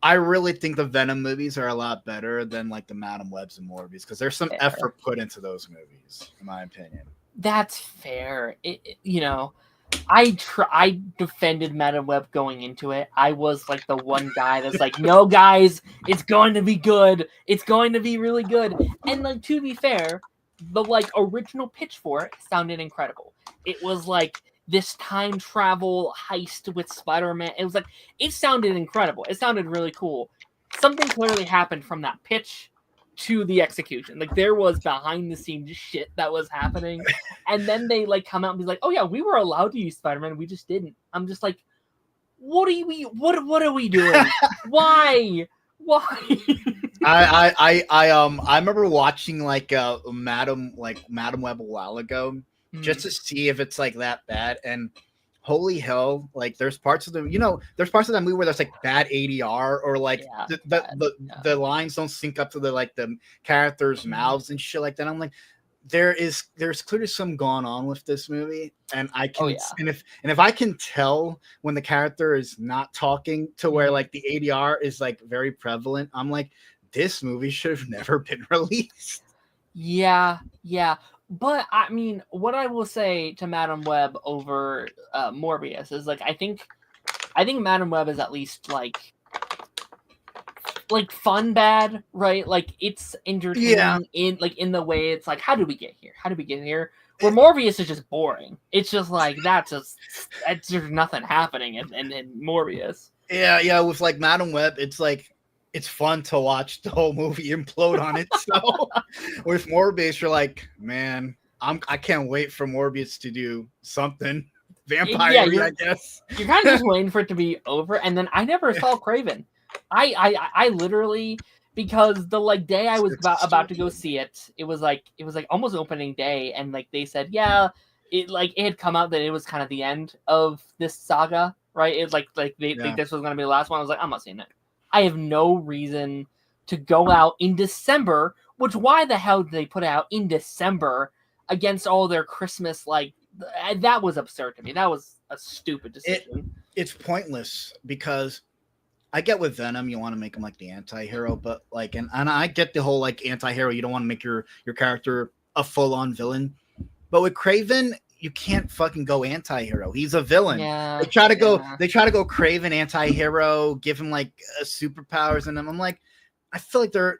I really think the Venom movies are a lot better than like the Madam Webs and Morbius, because there's some effort put into those movies, in my opinion. That's fair. I defended Madam Web going into it. I was like the one guy that's like, no guys, it's going to be good. It's going to be really good. And like, to be fair, the like original pitch for it sounded incredible. It was like this time travel heist with Spider-Man. It was like, it sounded incredible. It sounded really cool. Something clearly happened from that pitch to the execution. Like there was behind the scenes shit that was happening. And then they like come out and be like, oh yeah, we were allowed to use Spider-Man. We just didn't. I'm just like, what are we doing? Why? I remember watching like Madam Web a while ago, just to see if it's like that bad, and holy hell, like there's parts of the that movie where there's like bad ADR, or like the lines don't sync up to the characters' mouths and shit like that. I'm like, there's clearly some going on with this movie, and I can and if I can tell when the character is not talking to where like the ADR is like very prevalent, I'm like, this movie should have never been released. Yeah. But I mean, what I will say to Madam Web over Morbius is like, I think Madam Web is at least like fun bad, right? Like it's entertaining in the way it's like, how did we get here? Where Morbius is just boring. It's just like there's nothing happening in Morbius. Yeah, with like Madam Web, it's like it's fun to watch the whole movie implode on itself. With Morbius, you're like, man, I can't wait for Morbius to do something vampire. I guess you're kind of just waiting for it to be over, and then I never saw Craven. I literally, because the like day I was about to go see it, it was like almost opening day, and like they said, it had come out that it was kind of the end of this saga, right? It's like this was gonna be the last one. I was like, I'm not seeing it. I have no reason to go out in December, which why the hell did they put it out in December against all their Christmas? Like, that was absurd to me. That was a stupid decision. It's pointless, because I get with Venom, you want to make him like the anti-hero, but like, and I get the whole like anti-hero, you don't want to make your character a full-on villain. But with Craven, you can't fucking go anti-hero. He's a villain. Yeah, they try to go Craven anti-hero, give him like superpowers, and I'm like, I feel like there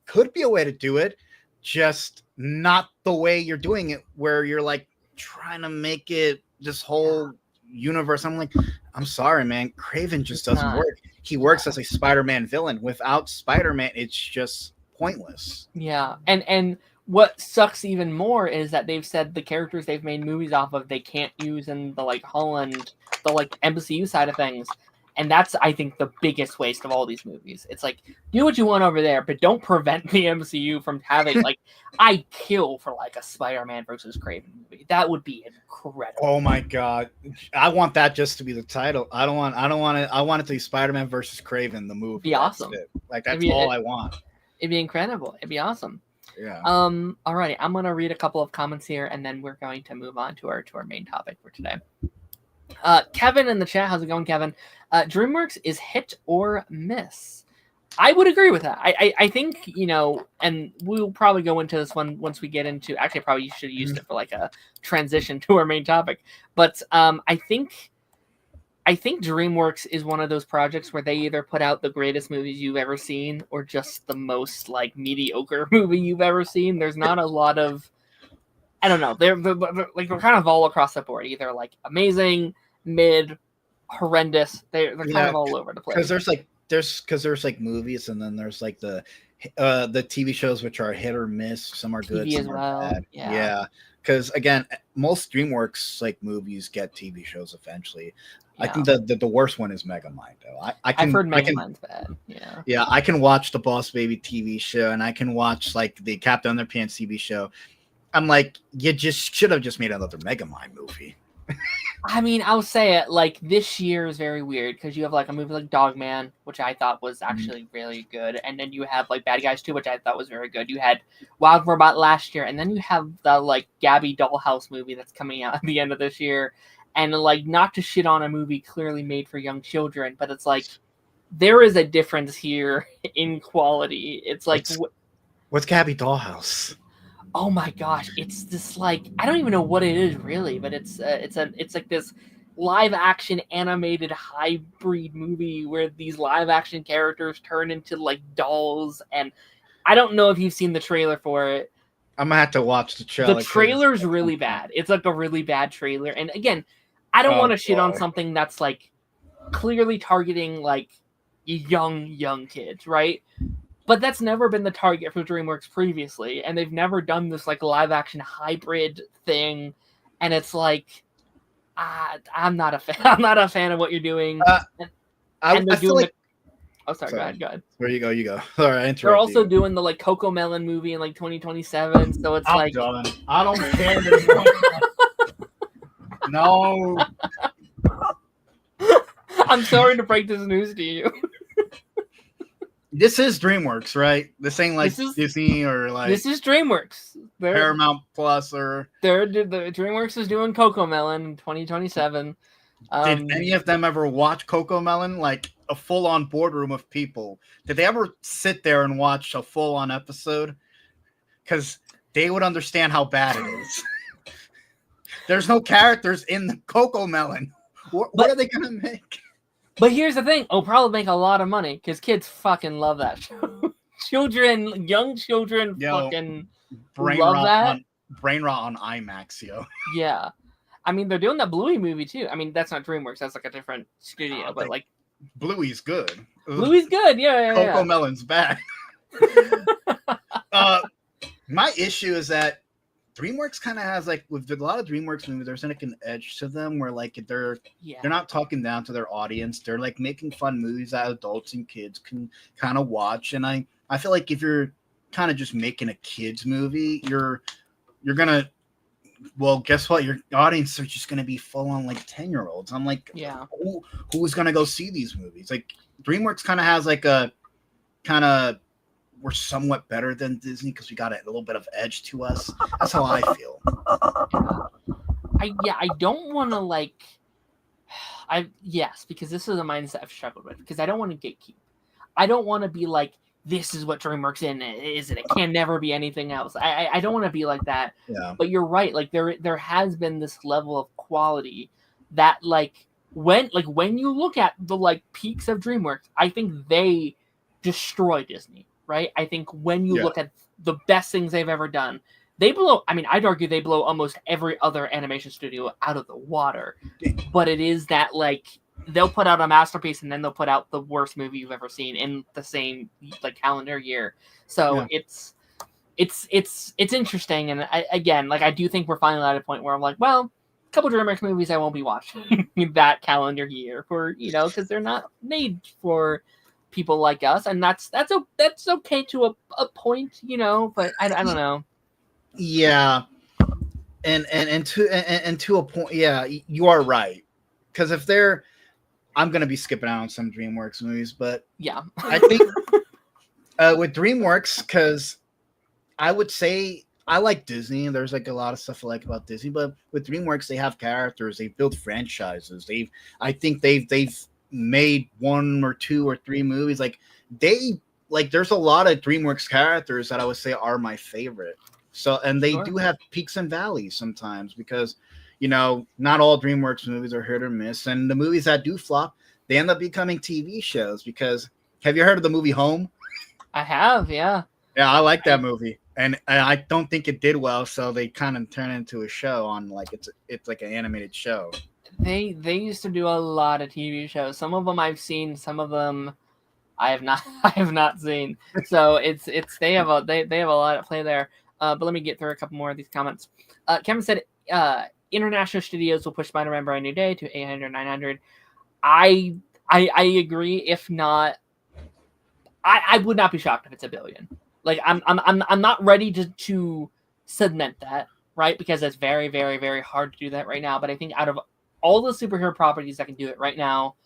could be a way to do it, just not the way you're doing it, where you're like trying to make it this whole universe. I'm like, I'm sorry, man. Craven just doesn't work. He works as a Spider-Man villain. Without Spider-Man, it's just pointless. Yeah, and what sucks even more is that they've said the characters they've made movies off of they can't use in the like Holland, the like MCU side of things. And that's, I think, the biggest waste of all these movies. It's like, do what you want over there, but don't prevent the MCU from having, like, I'd kill for, like, a Spider-Man versus Craven movie. That would be incredible. Oh, my God. I want that just to be the title. I want it to be Spider-Man versus Craven, the movie. Be awesome. That's all I want. It'd be incredible. It'd be awesome. Yeah. Alrighty. I'm going to read a couple of comments here, and then we're going to move on to our main topic for today. Kevin in the chat, how's it going, Kevin? DreamWorks is hit or miss. I would agree with that. I think, and we'll probably go into this one once we get into. Actually, I probably should have used it for like a transition to our main topic. But I think DreamWorks is one of those projects where they either put out the greatest movies you've ever seen or just the most like mediocre movie you've ever seen. There's not a lot of, I don't know. They're kind of all across the board, either like amazing, mid, horrendous. They're kind of all over the place. Because there's movies, and then there's like the TV shows which are hit or miss. Some are good, some are bad. Yeah. Because again, most DreamWorks like movies get TV shows eventually. Yeah. I think the worst one is Megamind though. I've heard Megamind's bad. Yeah. Yeah, I can watch the Boss Baby TV show, and I can watch like the Captain Underpants TV show. I'm like, you just should have just made another Megamind movie. I mean, I'll say it, like, this year is very weird because you have, like, a movie like Dogman, which I thought was actually really good, and then you have, like, Bad Guys 2, which I thought was very good. You had Wild Robot last year, and then you have the, like, Gabby Dollhouse movie that's coming out at the end of this year, and, like, not to shit on a movie clearly made for young children, but it's like, there is a difference here in quality. It's like... What's Gabby Dollhouse? Oh my gosh, it's this like, I don't even know what it is really, but it's like this live action animated hybrid movie where these live action characters turn into like dolls, and I don't know if you've seen the trailer for it. I'm gonna have to watch the trailer. The trailer's really bad. It's like a really bad trailer, and again, I don't want to shit on something that's like clearly targeting like young kids, right? But that's never been the target for DreamWorks previously, and they've never done this like live action hybrid thing. And it's like, I'm not a fan. I'm not a fan of what you're doing. I feel like. Oh, sorry. Go ahead. Where you go? You go. All right. They're also doing the like Coco Melon movie in like 2027. So it's like, done. I don't care anymore. No. I'm sorry to break this news to you. This is DreamWorks, right? This ain't like Disney or like. This is DreamWorks. Paramount Plus or. The DreamWorks is doing Coco Melon in 2027. Did any of them ever watch Coco Melon? Like a full-on boardroom of people. Did they ever sit there and watch a full-on episode? Because they would understand how bad it is. There's no characters in the Coco Melon. What are they gonna make? But here's the thing: it'll probably make a lot of money because kids fucking love that show. Young children, fucking love that. Brain rot on IMAX, yo. Yeah, I mean they're doing that Bluey movie too. I mean that's not DreamWorks; that's like a different studio. But like Bluey's good. Bluey's good. Yeah. Coco Melon's bad. My issue is that DreamWorks kind of has like with a lot of DreamWorks movies, there's like an edge to them where like they're not talking down to their audience. They're like making fun movies that adults and kids can kind of watch. And I feel like if you're kind of just making a kids movie, you're gonna, well, guess what? Your audience are just gonna be full on like 10-year-olds. I'm like, who's gonna go see these movies? Like DreamWorks kind of has like a kind of. We're somewhat better than Disney because we got a little bit of edge to us. That's how I feel. I don't want to like. Because this is a mindset I've struggled with because I don't want to gatekeep. I don't want to be like this is what DreamWorks is, and it can never be anything else. I don't want to be like that. Yeah. But you're right. Like there has been this level of quality that like when you look at the like peaks of DreamWorks, I think they destroy Disney, right? I think when you look at the best things they've ever done, they blow. I mean, I'd argue they blow almost every other animation studio out of the water. But it is that like they'll put out a masterpiece and then they'll put out the worst movie you've ever seen in the same like calendar year. So it's interesting. And I do think we're finally at a point where I'm like, well, a couple of DreamWorks movies I won't be watching that calendar year for, because they're not made for people like us, and that's okay to a point, but I don't know. Yeah, and to a point, yeah, you are right. Because if they're, I'm gonna be skipping out on some DreamWorks movies, but yeah, I think with DreamWorks, because I would say I like Disney. There's like a lot of stuff I like about Disney, but with DreamWorks, they have characters, they've built franchises. I think they've made 1 or 2 or 3 movies. There's a lot of DreamWorks characters that I would say are my favorite. So, and they do have peaks and valleys sometimes because, not all DreamWorks movies are hit or miss. And the movies that do flop, they end up becoming TV shows. Because have you heard of the movie Home? I have, yeah. Yeah, I like that movie. And I don't think it did well, so they kind of turned it into a show on it's like an animated show. They used to do a lot of TV shows. Some of them I've seen, some of them I have not seen. So they have a lot at play there. But let me get through a couple more of these comments. Kevin said international studios will push Spider-Man Brand New Day to 800, 900. I agree. If not, I would not be shocked if it's $1 billion. Like I'm not ready to cement that, right? Because it's very, very, very hard to do that right now. But I think out of all the superhero properties that can do it right now,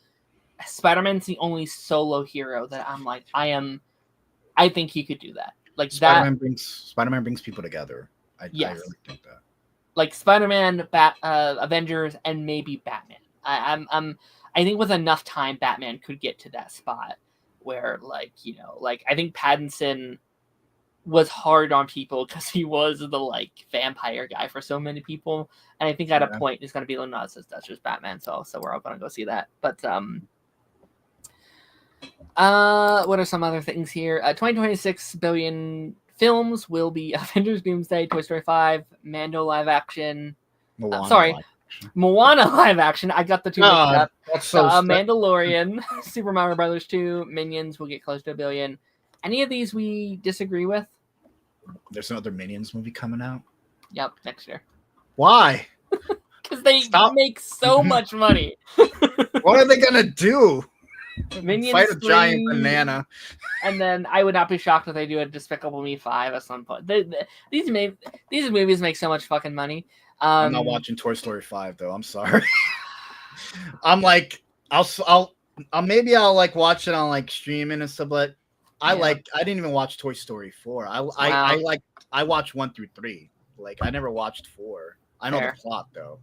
Spider-Man's the only solo hero that I'm like, I think he could do that. Like Spider-Man brings people together. I really think that. Like Spider-Man, Avengers, and maybe Batman. I think with enough time, Batman could get to that spot where, I think Pattinson was hard on people because he was the vampire guy for so many people, and I think at a point it's gonna be like, no, that's just Batman. So we're all gonna go see that. But what are some other things here? 2026 billion films will be Avengers: Doomsday, Toy Story 5, Mando live action. Moana live action. I got the two mixed up. Mandalorian, Super Mario Brothers 2, Minions will get close to $1 billion. Any of these we disagree with? There's another Minions movie coming out. Yep, next year. Why? Because they make so much money. What are they gonna do? Minions fight a giant banana. And then I would not be shocked if they do a Despicable Me 5 at some point. These movies make so much fucking money. I'm not watching Toy Story 5 though. I'm sorry. I'm like, I'll maybe I'll watch it on streaming and stuff, but I didn't even watch Toy Story 4. I watched 1 through 3. I never watched 4. I know the plot though.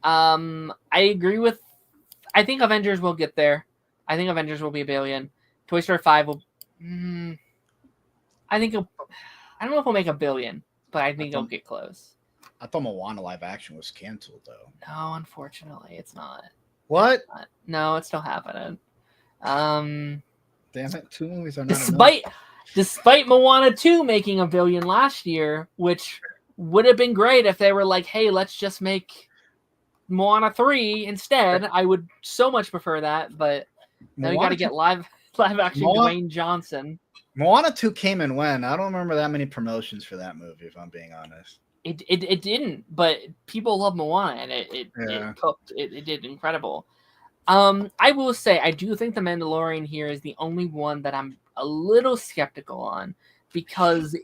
I agree with. I think Avengers will get there. I think Avengers will be $1 billion. Toy Story 5 will. I don't know if it'll make $1 billion, but I think it'll get close. I thought Moana live action was canceled though. No, unfortunately, it's not. What? No, it's still happening. Damn it, 2 movies are not Despite Moana 2 making $1 billion last year, which would have been great if they were like, hey, let's just make Moana 3 instead. I would so much prefer that, but now you got to get live action Dwayne Johnson. Moana 2 came and went. I don't remember that many promotions for that movie, if I'm being honest. It didn't, but people love Moana, and it cooked. It did incredible. I will say, I do think The Mandalorian here is the only one that I'm a little skeptical on, because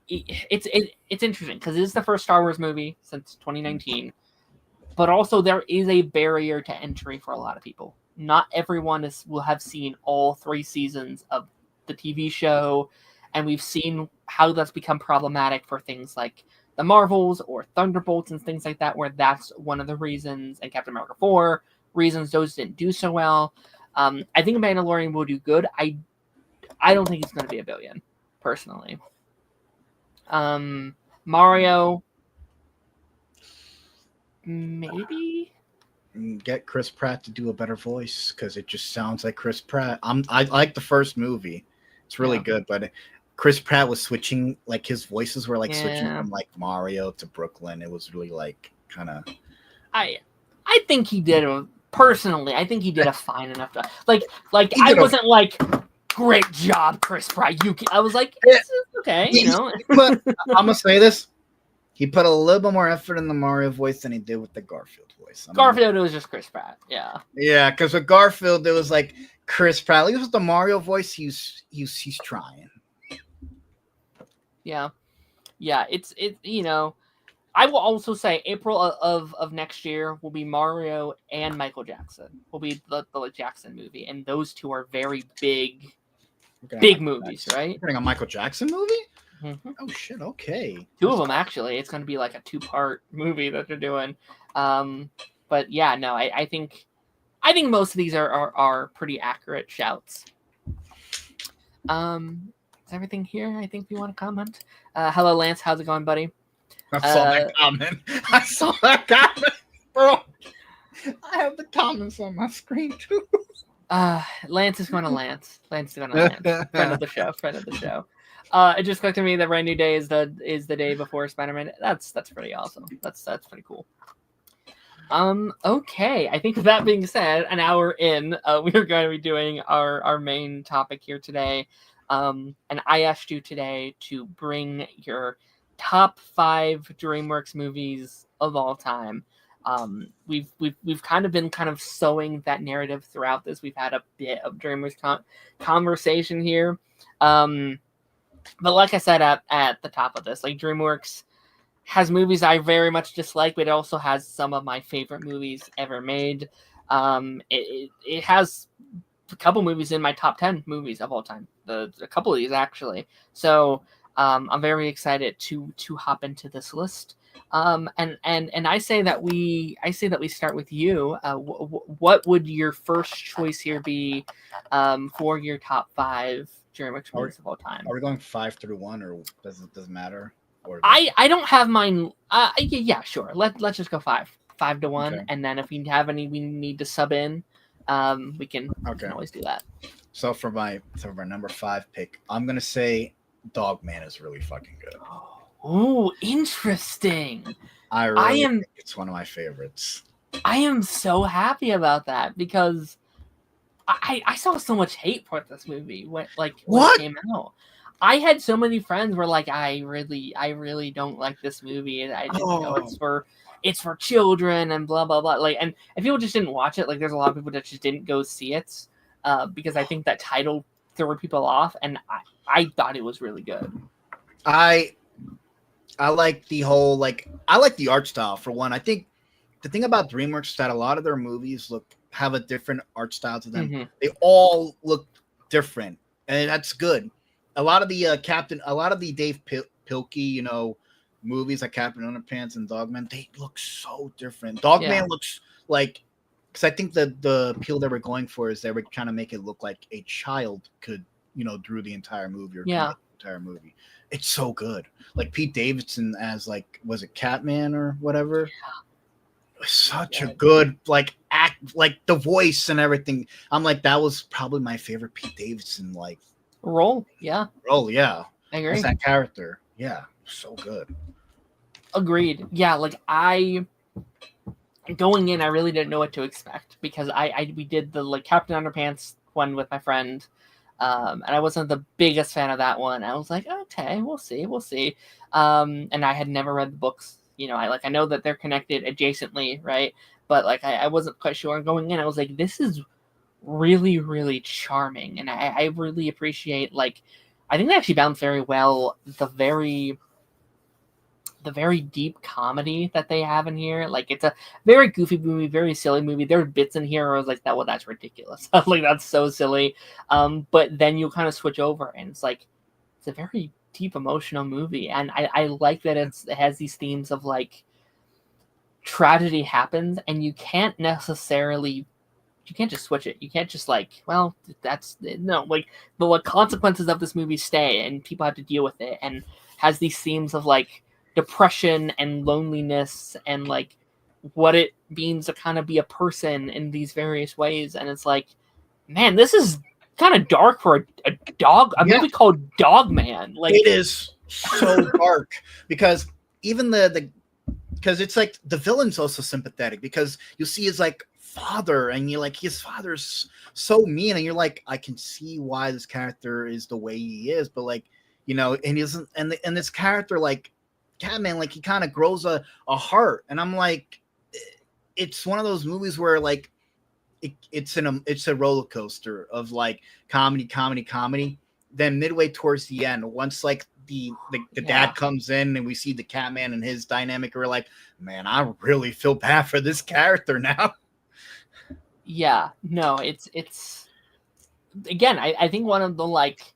it's interesting, because it is the first Star Wars movie since 2019, but also there is a barrier to entry for a lot of people. Not everyone will have seen all 3 seasons of the TV show, and we've seen how that's become problematic for things like the Marvels or Thunderbolts and things like that, where that's one of the reasons, and Captain America 4 reasons those didn't do so well. I think Mandalorian will do good. I don't think it's going to be $1 billion, personally. Mario, maybe. Get Chris Pratt to do a better voice because it just sounds like Chris Pratt. I like the first movie; it's really good. But Chris Pratt was switching, like his voices were like switching from like Mario to Brooklyn. It was really like kind of. I think he did personally. I think he did a fine enough job. Like I wasn't like, great job, Chris Pratt. I was like, this is okay, you know. But I'm gonna say this. He put a little bit more effort in the Mario voice than he did with the Garfield voice. Garfield, it was just Chris Pratt. Yeah. Yeah, because with Garfield, it was like Chris Pratt. At least with the Mario voice, he's trying. Yeah. Yeah, it's you know, I will also say April of next year will be Mario and Michael Jackson. Will be the Jackson movie, and those two are very big movies, right? You're putting a Michael Jackson movie? Mm-hmm. Oh shit! Okay, two of them actually. It's going to be like a 2-part movie that they're doing. But yeah, no, I think most of these are pretty accurate shouts. Is everything here? I think we want to comment. Hello, Lance. How's it going, buddy? I saw that comment. Bro. I have the comments on my screen too. Lance is going to Lance. Lance is going to Lance. Friend of the show. It just clicked to me that Brand New Day is the day before Spider-Man. That's pretty awesome. That's pretty cool. Okay. I think with that being said, an hour in, we are going to be doing our main topic here today. And I asked you today to bring your top 5 DreamWorks movies of all time. We've kind of been sowing that narrative throughout this. We've had a bit of DreamWorks conversation here. But like I said at the top of this, like DreamWorks has movies I very much dislike, but it also has some of my favorite movies ever made. It has a couple movies in my top 10 movies of all time. A couple of these actually. So I'm very excited to hop into this list. And I say that we start with you. What would your first choice here be for your top 5 DreamWorks movies of all time? Are we going 5 through 1, or does it matter? Or I don't have mine. Yeah, sure. Let's just go 5 to 1, okay. And then if we have any we need to sub in, we can always do that. So for my number 5 pick, I'm gonna say Dogman is really fucking good. Oh, interesting. I think it's one of my favorites. I am so happy about that because I saw so much hate for this movie when it came out. I had so many friends were like, I really don't like this movie, and I just know it's for children and blah blah blah. Like, and people just didn't watch it. Like, there's a lot of people that just didn't go see it because I think that title threw people off, and I thought it was really good. I like the whole I like the art style for one. I think the thing about DreamWorks is that a lot of their movies have a different art style to them. Mm-hmm. They all look different, and that's good. A lot of the Dave Pilkey, movies like Captain Underpants and Dogman, they look so different. Dogman looks like, because I think the appeal they were going for is they were trying to make it look like a child could, drew the entire movie or the entire movie. It's so good. Like Pete Davidson as was it Catman or whatever? Yeah. Such a good act, the voice and everything. I'm like, that was probably my favorite Pete Davidson role. Yeah. Role, yeah. I agree. As that character. Yeah. So good. Agreed. Yeah, I going in, I really didn't know what to expect because we did the Captain Underpants one with my friend. And I wasn't the biggest fan of that one. I was like, okay, we'll see. And I had never read the books. I know that they're connected adjacently, right? But I wasn't quite sure. Going in, I was like, this is really, really charming, and I really appreciate I think they actually balance very well the very deep comedy that they have in here. It's a very goofy movie, very silly movie. There are bits in here where I was like, well, that's ridiculous. That's so silly. But then you kind of switch over, and it's a very deep emotional movie, and I like that it has these themes of tragedy happens, and you can't necessarily you can't just switch it. You can't just like, well, that's no, like the consequences of this movie stay, and people have to deal with it, and has these themes of like depression and loneliness and like what it means to kind of be a person in these various ways. And it's like, man, this is kind of dark for a movie called Dog Man. Like, it is so dark because even because it's like the villain's also sympathetic because you see his like father and you're like, his father's so mean, and you're like, I can see why this character is the way he is, but like, you know, and he isn't, and this character like Catman, like he kind of grows a heart, and I'm like, it's one of those movies where like it's a roller coaster of like comedy. Then midway towards the end, once like the dad comes in and we see the Catman and his dynamic, we're like, man, I really feel bad for this character now. Yeah, no, it's again, I think one of the like,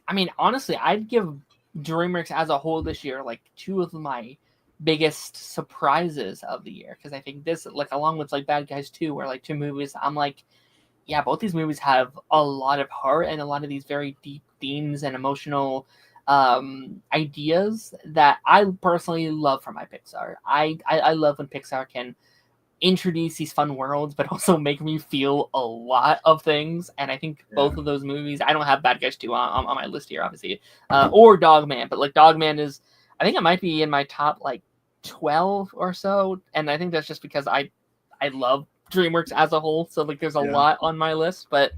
I mean, honestly, I'd give DreamWorks as a whole this year like two of my biggest surprises of the year, because I think this, like, along with like Bad Guys 2, were like two movies I'm like, yeah, both these movies have a lot of heart and a lot of these very deep themes and emotional ideas that I personally love from my Pixar. I love when Pixar can introduce these fun worlds, but also make me feel a lot of things. And I think both of those movies, I don't have Bad Guys 2 on my list here, obviously, or Dog Man, but like Dog Man is, I think it might be in my top like 12 or so. And I think that's just because I love DreamWorks as a whole. So like there's a lot on my list, but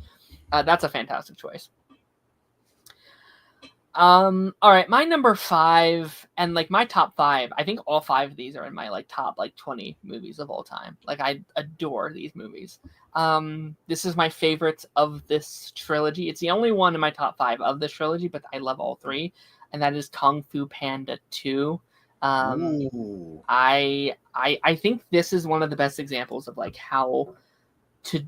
that's a fantastic choice. All right, my number 5 and like my top 5, I think all 5 of these are in my like top like 20 movies of all time. Like I adore these movies. This is my favorite of this trilogy. It's the only one in my top 5 of this trilogy, but I love all 3, and that is Kung Fu Panda 2. I think this is one of the best examples of like how to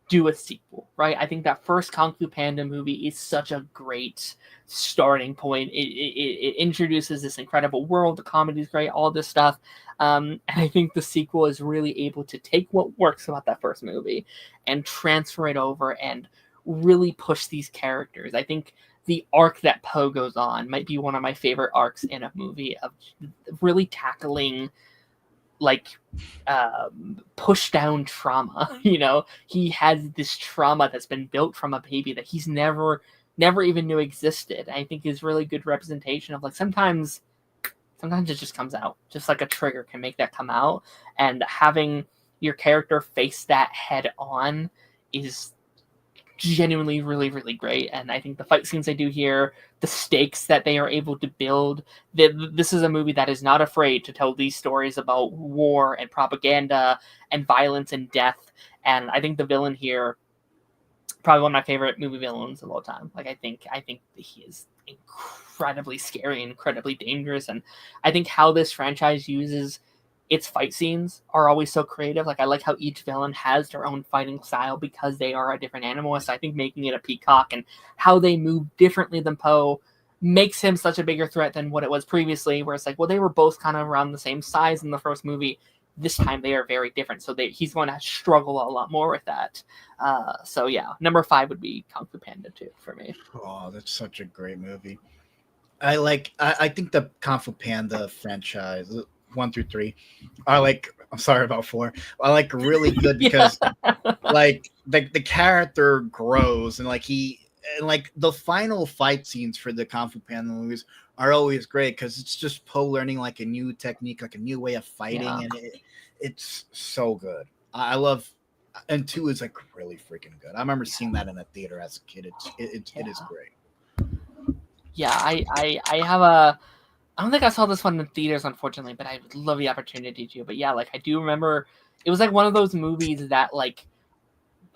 do a sequel, right? I think that first Kung Fu Panda movie is such a great starting point. It introduces this incredible world. The comedy is great, all this stuff. And I think the sequel is really able to take what works about that first movie and transfer it over and really push these characters. I think the arc that Poe goes on might be one of my favorite arcs in a movie, of really tackling like push down trauma. You know, he has this trauma that's been built from a baby that he's never even knew existed. I think is really good representation of like sometimes it just comes out, just like a trigger can make that come out, and having your character face that head on is genuinely really, really great. And I think the fight scenes they do here, the stakes that they are able to build, this is a movie that is not afraid to tell these stories about war and propaganda and violence and death. And I think the villain here, probably one of my favorite movie villains of all time. Like I think he is incredibly scary, incredibly dangerous, and I think how this franchise uses its fight scenes are always so creative. Like I like how each villain has their own fighting style because they are a different animal. So I think making it a peacock and how they move differently than Poe makes him such a bigger threat than what it was previously, where it's like, well, they were both kind of around the same size in the first movie. This time they are very different, so he's going to struggle a lot more with that. So yeah, number 5 would be Kung Fu Panda 2 for me. Oh, that's such a great movie. I think the Kung Fu Panda franchise 1 through 3 are like, I'm sorry about 4, I like really good because like the character grows, and like the final fight scenes for the Kung Fu Panda movies are always great because it's just Poe learning like a new technique, like a new way of fighting, and it's so good. I love, and 2 is like really freaking good. I remember seeing that in a theater as a kid. It is great. Yeah, I have a, I don't think I saw this one in theaters, unfortunately, but I would love the opportunity to. But yeah, like I do remember it was like one of those movies that like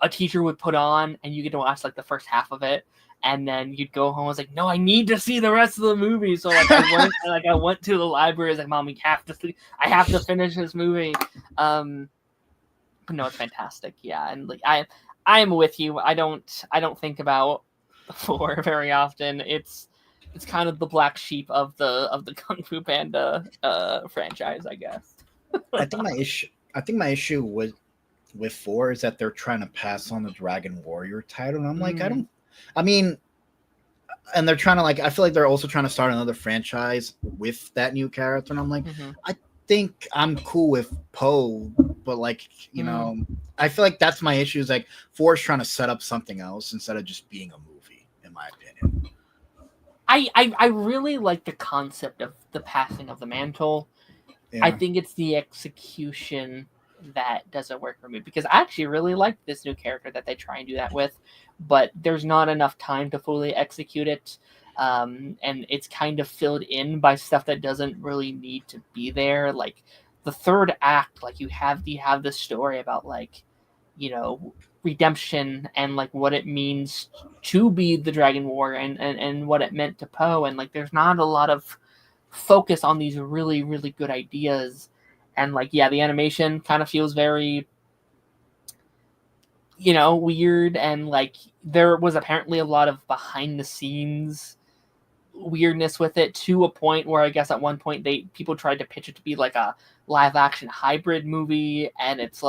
a teacher would put on and you get to watch like the first half of it, and then you'd go home. I was like, no, I need to see the rest of the movie. So like I went to the library. I was like, Mom, I have to finish this movie. But no, it's fantastic. Yeah, and like I am with you. I don't think about 4 very often. It's kind of the black sheep of the Kung Fu Panda franchise, I guess. I think my issue with with 4 is that they're trying to pass on the Dragon Warrior title. And I'm like, I mean, and they're trying to like, I feel like they're also trying to start another franchise with that new character. And I'm like, I think I'm cool with Poe, but like, you know, I feel like that's my issue. Is like 4 is trying to set up something else instead of just being a movie, in my opinion. I really like the concept of the passing of the mantle. Yeah. I think it's the execution that doesn't work for me, because I actually really like this new character that they try and do that with, but there's not enough time to fully execute it. And it's kind of filled in by stuff that doesn't really need to be there. Like the third act, like you have the story about like, you know, redemption and like what it means to be the Dragon Warrior and what it meant to Poe. And like there's not a lot of focus on these really, really good ideas. And like, yeah, the animation kind of feels very, you know, weird. And like there was apparently a lot of behind the scenes weirdness with it, to a point where I guess at one point people tried to pitch it to be like a live action hybrid movie. And it's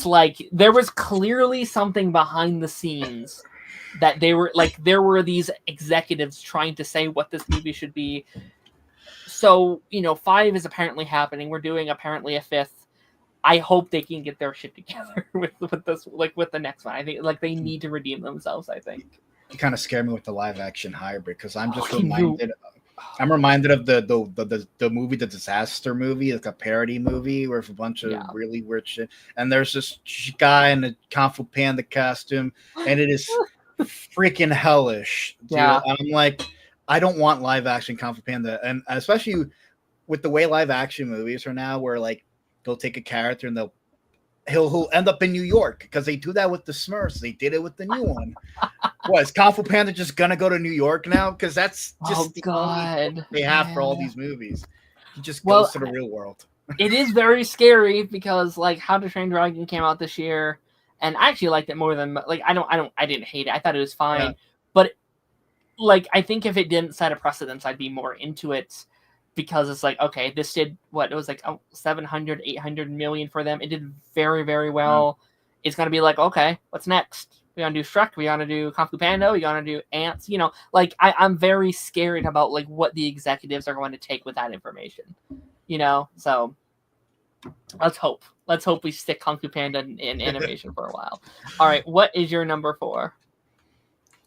like there was clearly something behind the scenes that there were these executives trying to say what this movie should be. So, you know, 5 is apparently happening. We're doing apparently a 5th. I hope they can get their shit together with this, like with the next one. I think like they need to redeem themselves, I think. You kind of scare me with the live action hybrid, because I'm just reminded of the movie, the Disaster movie, like a parody movie where it's a bunch of really weird shit. And there's this guy in a Kung Fu Panda costume, and it is freaking hellish. Dude. Yeah. I'm like, I don't want live action Kung Fu Panda, and especially with the way live action movies are now, where like they'll take a character and he'll end up in New York, because they do that with the Smurfs. They did it with the new one. What, is Kung Fu Panda just gonna go to New York now? Because that's just the only they have for all these movies. He just goes to the real world. It is very scary, because like How to Train Dragon came out this year, and I actually liked it more than like I didn't hate it. I thought it was fine, but like I think if it didn't set a precedence, I'd be more into it. Because it's like, okay, this did what? It was like 700, 800 million for them. It did very, very well. It's going to be like, okay, what's next? We going to do Shrek? We going to do Kung Fu Panda? We going to do Ants? You know, like I'm very scared about like what the executives are going to take with that information. You know, so let's hope. Let's hope we stick Kung Fu Panda in animation for a while. All right, what is your number 4?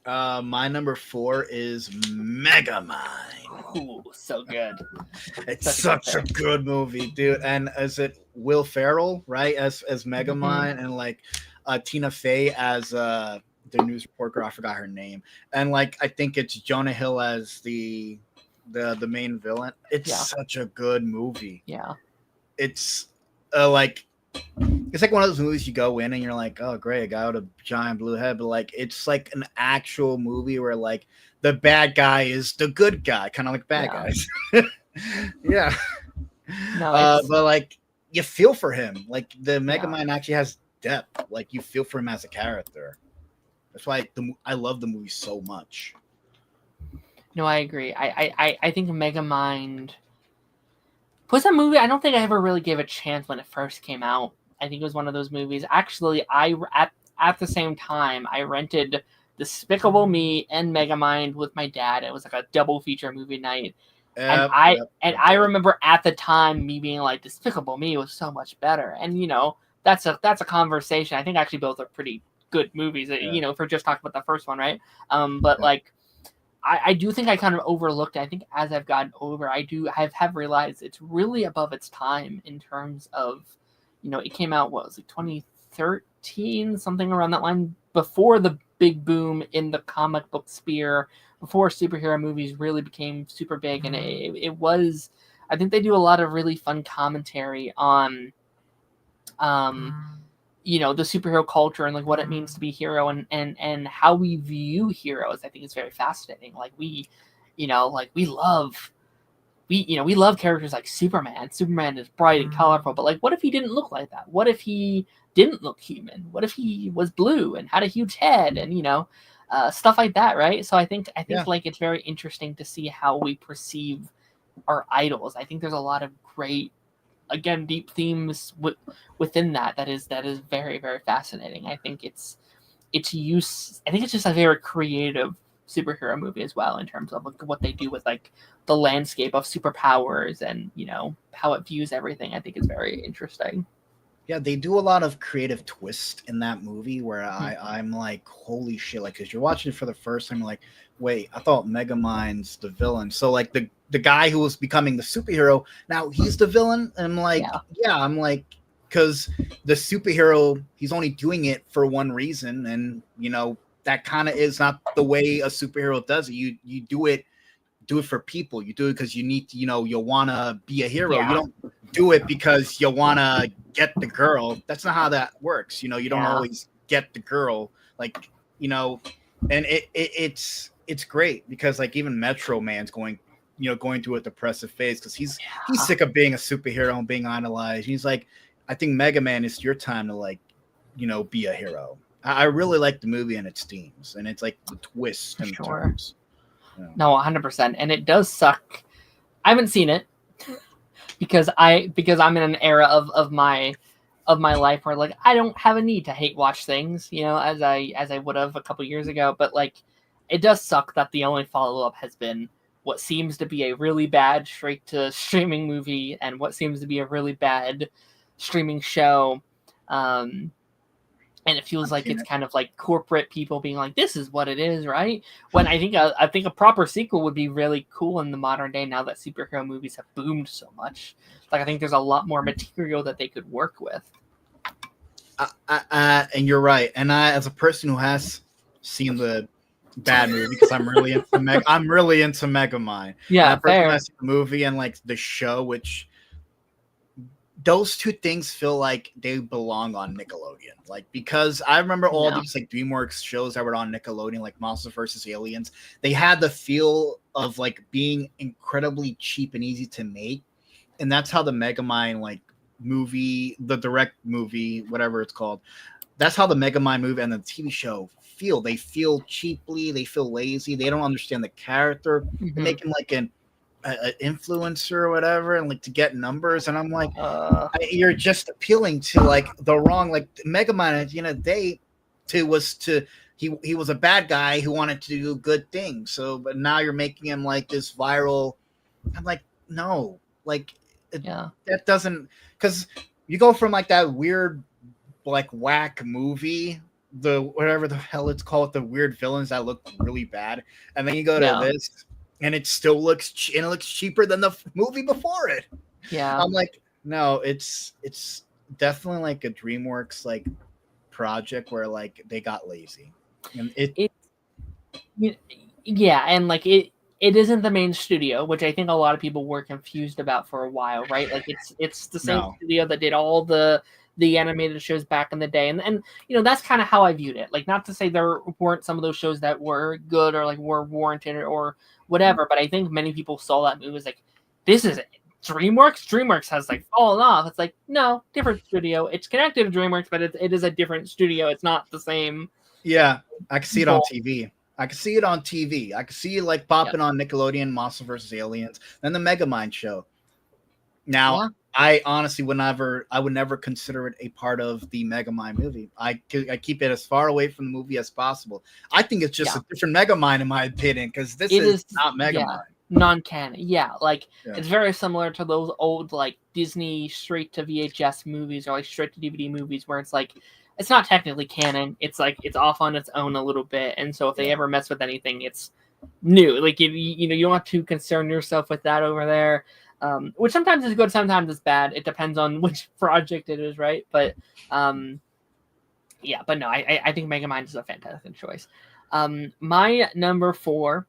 My number 4 is Megamind. Ooh, so good. It's such a good movie, dude. And is it Will Ferrell, right, as Megamind, and like Tina Fey as the news reporter? I forgot her name. And like I think it's Jonah Hill as the main villain. It's such a good movie. Yeah. It's like one of those movies you go in and you're like, oh great, a guy with a giant blue head, but like it's like an actual movie where like the bad guy is the good guy, kind of like bad guys. Yeah. No, but like you feel for him. Like the Megamind actually has depth. Like you feel for him as a character. That's why I love the movie so much. No, I agree. I think Megamind was a movie I don't think I ever really gave a chance when it first came out. I think it was one of those movies. Actually, at the same time, I rented Despicable Me and Megamind with my dad. It was like a double feature movie night. I remember at the time me being like, Despicable Me was so much better. And you know, that's a conversation. I think actually both are pretty good movies. You know, if we're just talking about the first one, right? But like I do think I kind of overlooked it. I think as I've gotten older, I have realized it's really above its time in terms of, you know, it came out, what was it, 2013, something around that line, before the big boom in the comic book sphere, before superhero movies really became super big. And it was, I think they do a lot of really fun commentary on, you know, the superhero culture and like what it means to be a hero and how we view heroes. I think it's very fascinating. Like we love characters like Superman. Superman is bright and colorful, but like, what if he didn't look like that? What if he didn't look human? What if he was blue and had a huge head and, you know, stuff like that, right? So I think like it's very interesting to see how we perceive our idols. I think there's a lot of great again, deep themes within that is very, very fascinating. I think it's use. I think it's just a very creative superhero movie as well in terms of like, what they do with like the landscape of superpowers and how it views everything. I think is very interesting. Yeah, they do a lot of creative twist in that movie where I'm like, holy shit! Like, because you're watching it for the first time, you're like, wait, I thought Megamind's the villain. So like the guy who was becoming the superhero, now he's the villain. And I'm like, yeah I'm like, because the superhero, he's only doing it for one reason, and that kind of is not the way a superhero does it. You do it for people. You do it because you need to, you want to be a hero. You don't do it because you want to get the girl. That's not how that works. You don't always get the girl, like, and it's great because like even Metro Man's going through a depressive phase because he's sick of being a superhero and being idolized. He's like, I think Mega Man, is your time to like, be a hero. I really like the movie and its themes, and it's like the twist and turns. No, 100%, and it does suck. I haven't seen it because I'm in an era of my life where like I don't have a need to hate watch things, as I would have a couple years ago. But like, it does suck that the only follow up has been what seems to be a really bad straight to streaming movie and what seems to be a really bad streaming show. And it feels like it's kind of like corporate people being like, this is what it is, right? When I think a proper sequel would be really cool in the modern day now that superhero movies have boomed so much. Like, I think there's a lot more material that they could work with. And you're right. And I, as a person who has seen the bad movie, because I'm really into Megamind. Yeah, and fair. I see the movie and like the show, which those two things feel like they belong on Nickelodeon. Like, because I remember all these like DreamWorks shows that were on Nickelodeon, like Monsters vs. Aliens. They had the feel of like being incredibly cheap and easy to make. And that's how the Megamind like movie, the direct movie, whatever it's called, that's how the Megamind movie and the TV show feel. They feel cheaply, they feel lazy, they don't understand the character. They make him like an influencer or whatever, and like to get numbers. And I'm like, you're just appealing to like the wrong, like Megamind at the end of the day he was a bad guy who wanted to do good things. So but now you're making him like this viral. I'm like, no, like that doesn't, because you go from like that weird like whack movie, the whatever the hell it's called, the weird villains that look really bad, and then you go to this and it still looks cheaper than the movie before it. I'm like, no, it's definitely like a DreamWorks like project where like they got lazy, and and like it isn't the main studio, which I think a lot of people were confused about for a while, right? Like it's the same studio that did all the animated shows back in the day, and that's kind of how I viewed it. Like, not to say there weren't some of those shows that were good or like were warranted or whatever, but I think many people saw that movie as like, this is DreamWorks. DreamWorks has like fallen off. It's like, no, different studio. It's connected to DreamWorks, but it is a different studio. It's not the same. Yeah, I can see it on TV. I can see it like popping on Nickelodeon, Monsters vs. Aliens, then the Megamind show. Now, I honestly would never consider it a part of the Megamind movie. I keep it as far away from the movie as possible. I think it's just a different Megamind in my opinion, because this is not Megamind. Non-canon. It's very similar to those old like Disney straight to VHS movies or like straight to DVD movies where it's like, it's not technically canon. It's like it's off on its own a little bit, and so if they ever mess with anything, it's new. Like you don't have to concern yourself with that over there. Which sometimes is good, sometimes it's bad. It depends on which project it is, right? But but no, I think Megamind is a fantastic choice. My number 4,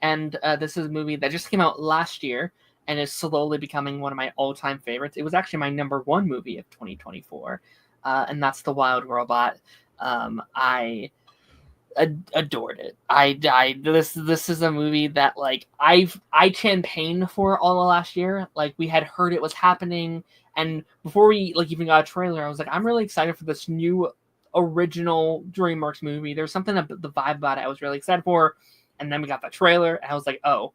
and this is a movie that just came out last year and is slowly becoming one of my all-time favorites. It was actually my number 1 movie of 2024, and that's The Wild Robot. I adored it. This is a movie that like I campaigned for all of last year. Like, we had heard it was happening, and before we like even got a trailer, I was like, I'm really excited for this new original DreamWorks movie. There's something about the vibe about it I was really excited for, and then we got the trailer and I was like, oh,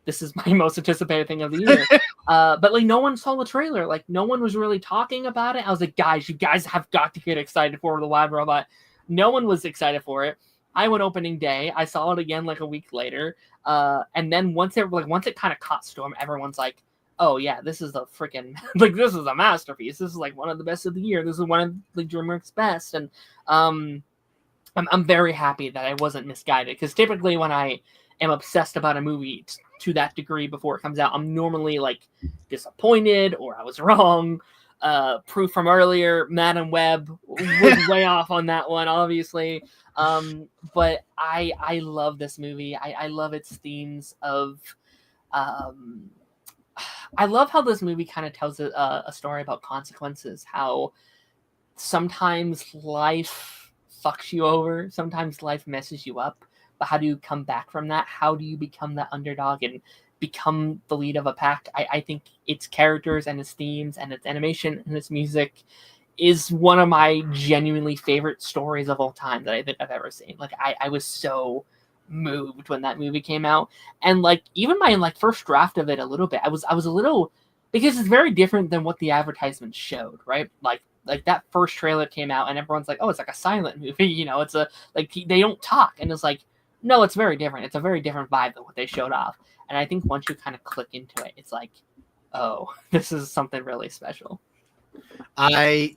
this is my most anticipated thing of the year. But like no one saw the trailer. Like no one was really talking about it. I was like, guys, you guys have got to get excited for the Wild Robot. No one was excited for it. I went opening day. I saw it again like a week later. And then once it kind of caught storm, everyone's like, oh yeah, this is a freaking like this is a masterpiece. This is like one of the best of the year. This is one of the DreamWorks best. And I'm very happy that I wasn't misguided, because typically when I am obsessed about a movie to that degree before it comes out, I'm normally like disappointed or I was wrong. Proof from earlier, Madam Web was way off on that one, obviously. But I love this movie. I love its themes of I love how this movie kind of tells a story about consequences, how sometimes life fucks you over, sometimes life messes you up, but how do you come back from that? How do you become that underdog and become the lead of a pack? I think its characters and its themes and its animation and its music is one of my genuinely favorite stories of all time that I think I've ever seen. Like I was so moved when that movie came out, and like even my like first draft of it a little bit, I was a little, because it's very different than what the advertisement showed, right? Like that first trailer came out and everyone's like, oh, it's like a silent movie, you know, it's a like they don't talk, and it's like, no, it's very different. It's a very different vibe than what they showed off. And I think once you kind of click into it, it's like, oh, this is something really special. I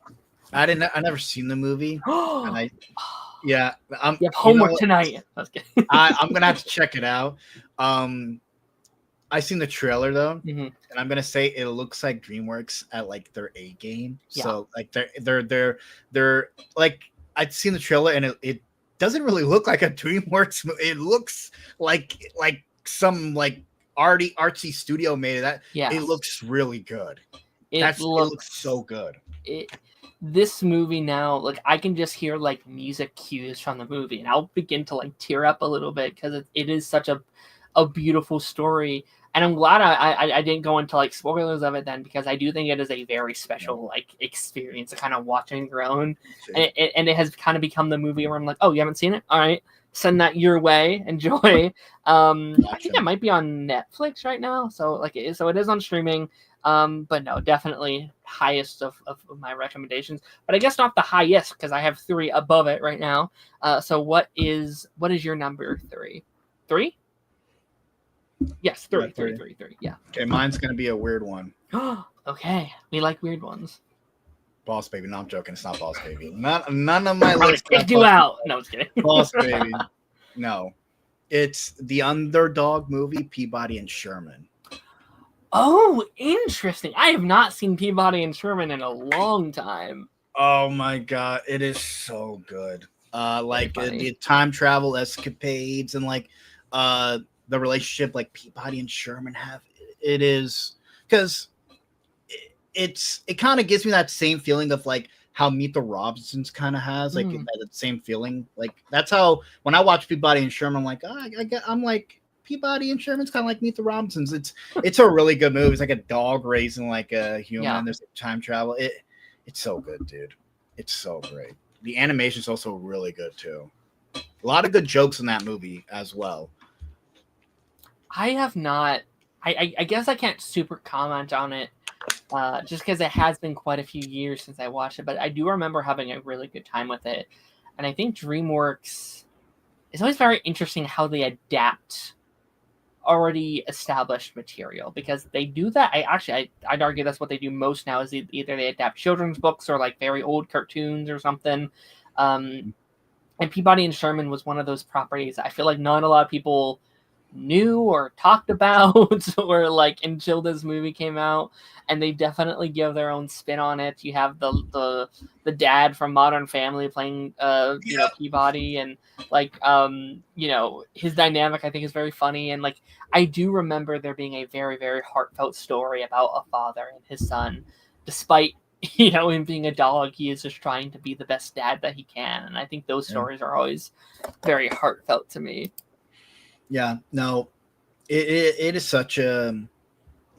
never seen the movie, and you have homework tonight. I'm gonna have to check it out. I seen the trailer though, and I'm gonna say it looks like DreamWorks at like their A game. Yeah. So like they're like, I'd seen the trailer and it doesn't really look like a DreamWorks movie. It looks like some like artsy studio made it. That it looks really good. It looks so good. This movie now, like I can just hear like music cues from the movie, and I'll begin to like tear up a little bit because it is such a beautiful story. And I'm glad I didn't go into like spoilers of it then, because I do think it is a very special like experience to kind of watch and grown. And it has kind of become the movie where I'm like, oh, you haven't seen it? All right, send that your way. Enjoy. I think it might be on Netflix right now. So it is on streaming. But no, definitely highest of my recommendations. But I guess not the highest, because I have 3 above it right now. So what is your number 3? 3? Yes, 3. Yeah. Okay, mine's gonna be a weird one. Okay, we like weird ones. Boss Baby. No, I'm joking. It's not Boss Baby. None of my list. Kicked you out. No, I was kidding. Boss Baby. No, it's the underdog movie, Peabody and Sherman. Oh, interesting. I have not seen Peabody and Sherman in a long time. Oh my god, it is so good. Like the time travel escapades and like the relationship like Peabody and Sherman have. It is because it kind of gives me that same feeling of like how Meet the Robinsons kind of has like that same feeling. Like that's how when I watch Peabody and Sherman, I'm like, I'm like, Peabody and Sherman's kind of like Meet the Robinsons. It's a really good movie. It's like a dog raising like a human. Yeah. There's time travel. It's so good, dude. It's so great. The animation is also really good too. A lot of good jokes in that movie as well. I have not. I guess I can't super comment on it, just because it has been quite a few years since I watched it. But I do remember having a really good time with it, and I think DreamWorks. It's always very interesting how they adapt already established material, because they do that. I'd argue that's what they do most now, is either they adapt children's books or like very old cartoons or something. And Peabody and Sherman was one of those properties I feel like not a lot of people knew or talked about or like until this movie came out, and they definitely give their own spin on it. You have the dad from Modern Family playing you know, Peabody, and like you know, his dynamic I think is very funny. And like I do remember there being a very, very heartfelt story about a father and his son. Despite, you know, him being a dog, he is just trying to be the best dad that he can, and I think those stories are always very heartfelt to me. Yeah, no, it is such a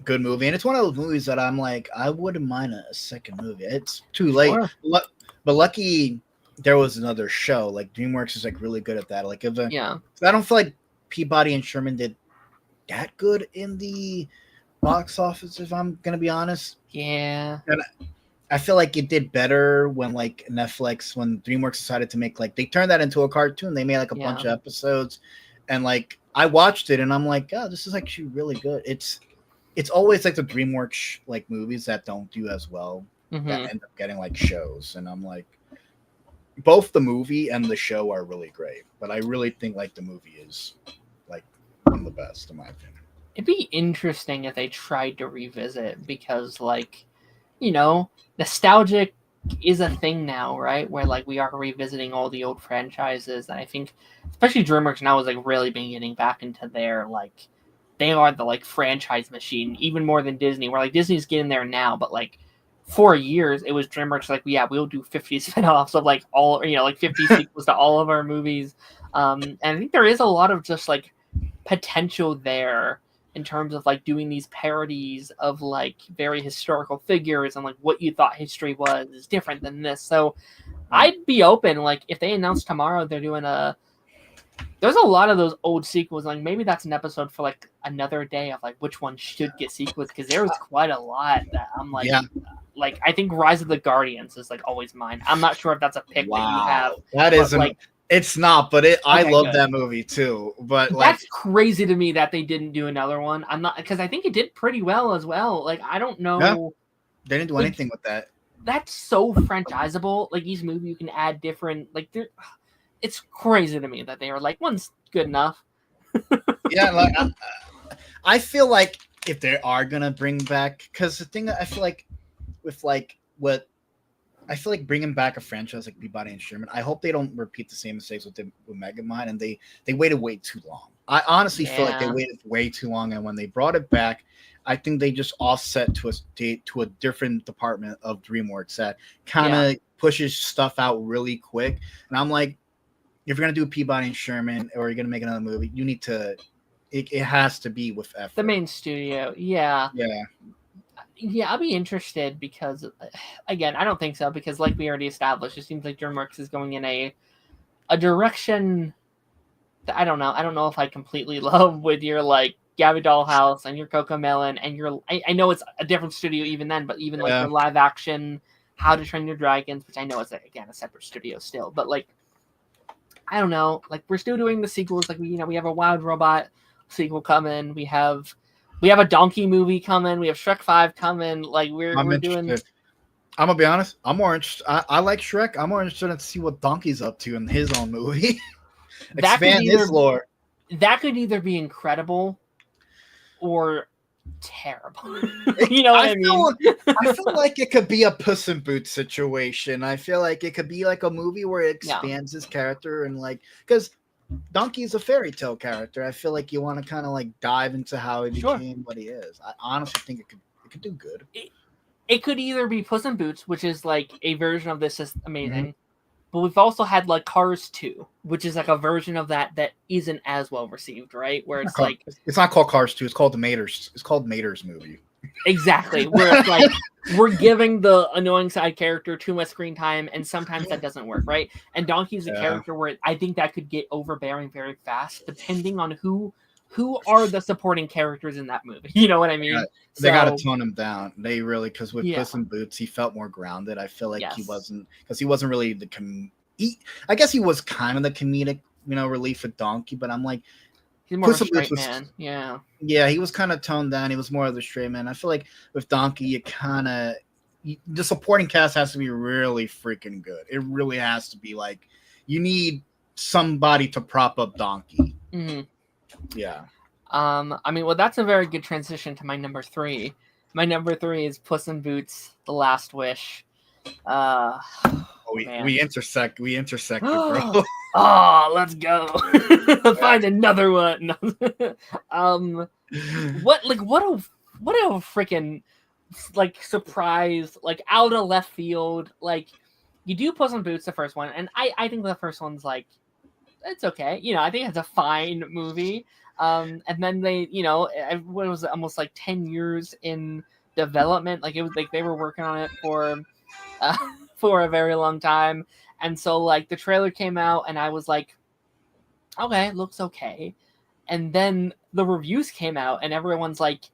good movie, and it's one of those movies that I'm like, I wouldn't mind a second movie. It's too late, but lucky there was another show. Like DreamWorks is like really good at that. Like I don't feel like Peabody and Sherman did that good in the box office, if I'm gonna be honest. Yeah. And I feel like it did better when like Netflix, when DreamWorks decided to make like they turned that into a cartoon. They made like a bunch of episodes, and like I watched it and I'm like, oh, this is actually really good. It's always like the DreamWorks like movies that don't do as well that end up getting like shows, and I'm like, both the movie and the show are really great, but I really think like the movie is like one of the best in my opinion. It'd be interesting if they tried to revisit, because like, you know, nostalgic is a thing now, right? Where like we are revisiting all the old franchises, and I think especially DreamWorks now is like really been getting back into their like, they are the like franchise machine even more than Disney. Where like Disney's getting there now, but like for years it was DreamWorks like, yeah, we'll do 50 spin-offs of like all, you know, like 50 sequels to all of our movies. And I think there is a lot of just like potential there in terms of like doing these parodies of like very historical figures, and like what you thought history was is different than this. So I'd be open, like if they announce tomorrow they're doing there's a lot of those old sequels, like maybe that's an episode for like another day of like which one should get sequels, because there was quite a lot that I'm like, like I think Rise of the Guardians is like always mine. I'm not sure if that's a pick that you have. That isn't like, it's not, but I love that movie too. But like, that's crazy to me that they didn't do another one. I'm not, because I think it did pretty well as well. Like I don't know. Yeah, they didn't do anything with that. That's so franchisable. Like each movie you can add different, like it's crazy to me that they were like, one's good enough. Yeah, like I feel like if they are gonna bring back, because the thing that I feel like with like what I feel like bringing back a franchise like Peabody and Sherman, I hope they don't repeat the same mistakes with Megamind, and they waited way too long. I honestly feel like they waited way too long, and when they brought it back, I think they just offset to a different department of DreamWorks that kind of pushes stuff out really quick. And I'm like, if you're gonna do Peabody and Sherman, or you're gonna make another movie, you need to. It has to be with effort. The main studio, yeah, I'll be interested, because again, I don't think so, because like we already established, it seems like DreamWorks is going in a direction that I don't know if I completely love, with your like Gabby Dollhouse and your CoComelon and your I know it's a different studio even then, but even like your live action How to Train Your Dragons, which I know is again a separate studio still, but like I don't know, like we're still doing the sequels, like we have a Wild Robot sequel coming, we have a Donkey movie coming, we have Shrek 5 coming, like we're doing. I'm gonna be honest, I'm more interested. I like Shrek. I'm more interested in to see what Donkey's up to in his own movie. Expand his lore. That could either be incredible or terrible. You know what I mean? I feel like it could be a Puss in Boots situation. I feel like it could be like a movie where it expands his character, and like, because Donkey is a fairy tale character. I feel like you want to kind of like dive into how he became what he is. I honestly think it could do good. It could either be Puss in Boots, which is like a version of this is amazing, but we've also had like Cars 2, which is like a version of that isn't as well received, right? Where it's like, it's not called Cars 2, it's called the Maters. It's called Maters movie. Exactly, where it's like we're giving the annoying side character too much screen time, and sometimes that doesn't work, right? And Donkey's a character where I think that could get overbearing very fast, depending on who are the supporting characters in that movie. You know what I mean? They got to tone him down. They really, because with Puss in Boots, he felt more grounded. I feel like he wasn't really I guess he was kind of the comedic, relief with Donkey, but I'm like, he's more of a straight man. Yeah, he was kind of toned down. He was more of the straight man. I feel like with Donkey, the supporting cast has to be really freaking good. It really has to be like, you need somebody to prop up Donkey. Mm-hmm. Yeah. I mean, well, that's a very good transition to my number 3. My number 3 is Puss in Boots: The Last Wish. We intersect, bro. Oh, let's go. Find another one. What a freaking like surprise, like out of left field. Like, you do Puss in Boots, the first one, and I think the first one's like, it's okay. I think it's a fine movie. And then they, it was almost like 10 years in development. Like, it was like they were working on it for a very long time. And so like the trailer came out and I was like, okay, it looks okay. And then the reviews came out, and everyone's like,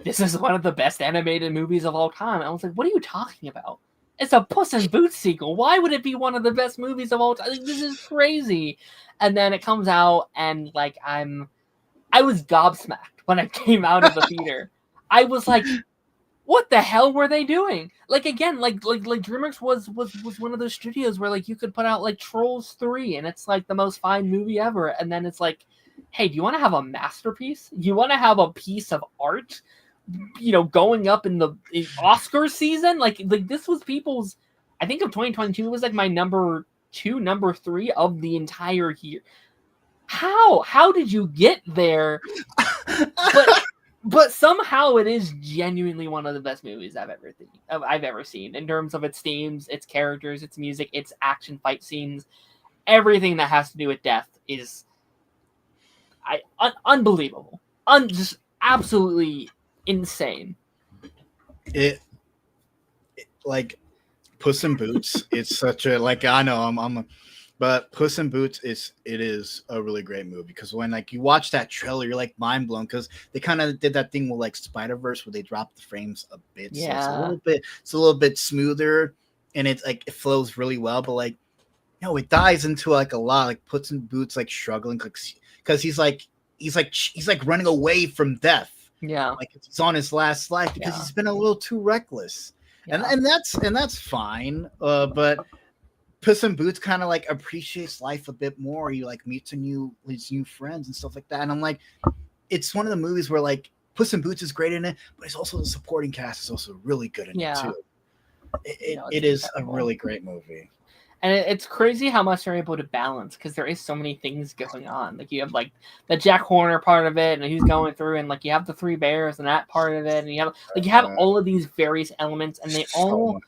"This is one of the best animated movies of all time." And I was like, "What are you talking about? It's a Puss in Boots sequel. Why would it be one of the best movies of all time? Like, this is crazy." And then it comes out, and like I was gobsmacked when I came out of the theater. I was like, what the hell were they doing? Like, again, like DreamWorks was one of those studios where like you could put out like Trolls 3 and it's like the most fine movie ever, and then it's like, hey, do you want to have a masterpiece? You want to have a piece of art, going up in the Oscar season? Like this was people's, I think of 2022 was like my number 2, number 3 of the entire year. How did you get there? But somehow it is genuinely one of the best movies I've ever seen in terms of its themes, its characters, its music, its action fight scenes. Everything that has to do with death is unbelievable. Just absolutely insane. It like Puss in Boots. It's such a I know but Puss in Boots is a really great movie because when like you watch that trailer, you're like mind blown because they kind of did that thing with like Spider-Verse where they dropped the frames a bit, so it's a little bit smoother and it's like it flows really well. But like, it dives into like a lot, like Puss in Boots like struggling because he's like running away from death. Yeah, like he's on his last life because he's been a little too reckless, and that's fine. But Puss in Boots kind of like appreciates life a bit more. He like meets his new friends and stuff like that. And I'm like, it's one of the movies where like Puss in Boots is great in it, but it's also the supporting cast is also really good in it too. It is incredible. A really great movie. And it's crazy how much they're able to balance because there is so many things going on. Like you have like the Jack Horner part of it, and he's going through, and like you have the Three Bears and that part of it, and you have all of these various elements, and they all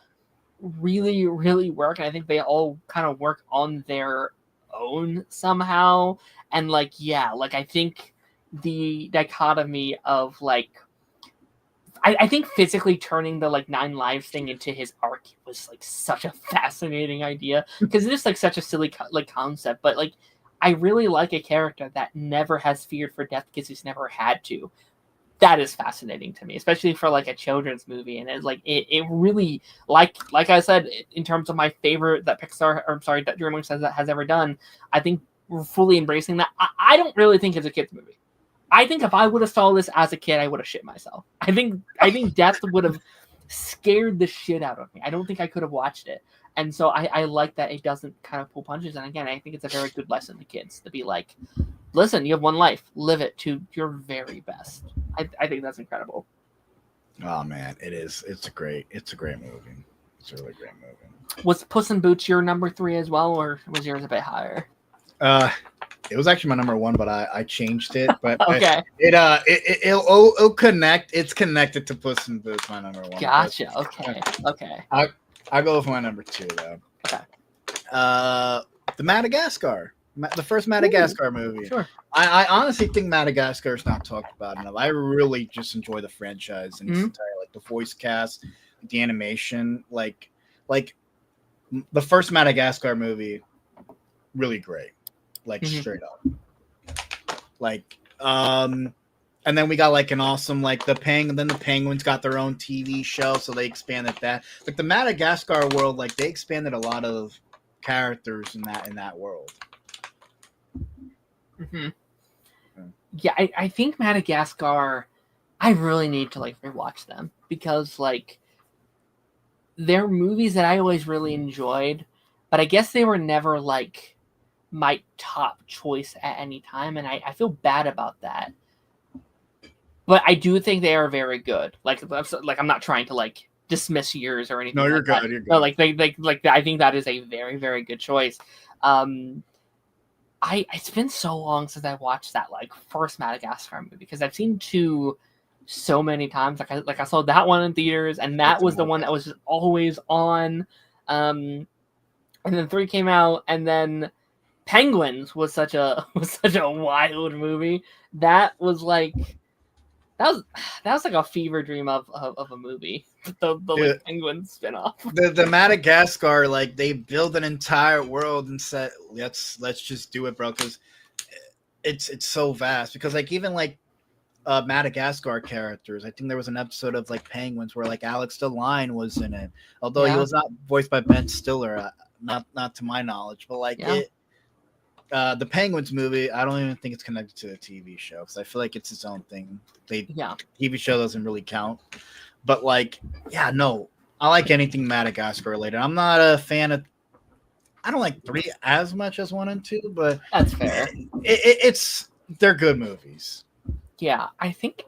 really, really work. And I think they all kind of work on their own somehow. And like, I think the dichotomy of like, I think physically turning the like 9 lives thing into his arc was like such a fascinating idea because it is like such a silly like concept, but like I really like a character that never has feared for death because he's never had to. That is fascinating to me, especially for like a children's movie, and it's like it really like I said, in terms of my favorite that DreamWorks has ever done. I think we're fully embracing that. I don't really think it's a kids movie. I think if I would have saw this as a kid, I would have shit myself. I think death would have scared the shit out of me. I don't think I could have watched it. And so I like that it doesn't kind of pull punches. And again, I think it's a very good lesson to kids to be like, listen, you have one life, live it to your very best. I think that's incredible. Oh man, it is. It's a great movie. It's a really great movie. Was Puss in Boots your number 3 as well, or was yours a bit higher? It was actually my number 1, but I changed it. But okay, it'll connect. It's connected to Puss in Boots, my number 1. Gotcha. But, okay. I go with my number 2 though. Okay. The Madagascar, the first Madagascar movie. Sure. I honestly think Madagascar is not talked about enough. I really just enjoy the franchise and its entire, like the voice cast, the animation, like the first Madagascar movie, really great. Like straight up, like and then we got like an awesome like the Penguins got their own TV show, so they expanded that. Like the Madagascar world, like they expanded a lot of characters in that world. Yeah, I think Madagascar, I really need to like rewatch them because like they're movies that I always really enjoyed, but I guess they were never like my top choice at any time, and I feel bad about that. But I do think they are very good. Like I'm not trying to like dismiss yours or anything. No, you're like good. That. You're good. No, like I think that is a very, very good choice. It's been so long since I watched that like first Madagascar movie because I've seen 2 so many times. Like I saw that one in theaters, and that was the one that was just always on. And then 3 came out, and then Penguins was such a wild movie. That was like a fever dream of a movie. The like, Penguins spinoff. The Madagascar, like they build an entire world and said, let's just do it, bro. Because it's so vast because like even like Madagascar characters. I think there was an episode of like Penguins where like Alex the Lion was in it, although he was not voiced by Ben Stiller, not to my knowledge. But like the Penguins movie, I don't even think it's connected to the TV show because I feel like it's its own thing. TV show doesn't really count. But like, no, I like anything Madagascar related. I'm not a fan of. I don't like 3 as much as 1 and 2, but that's fair. They're good movies. Yeah, I think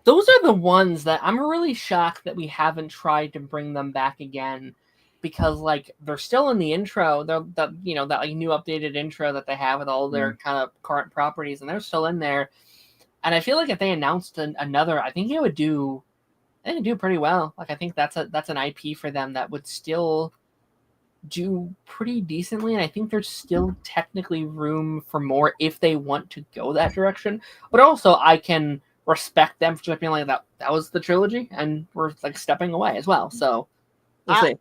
those are the ones that I'm really shocked that we haven't tried to bring them back again, because like they're still in the intro. They're that like new updated intro that they have with all their kind of current properties, and they're still in there. And I feel like if they announced another, I think it would do pretty well. Like I think that's an IP for them that would still do pretty decently, and I think there's still technically room for more if they want to go that direction. But also I can respect them for just being like that was the trilogy and we're like stepping away as well. So we'll see.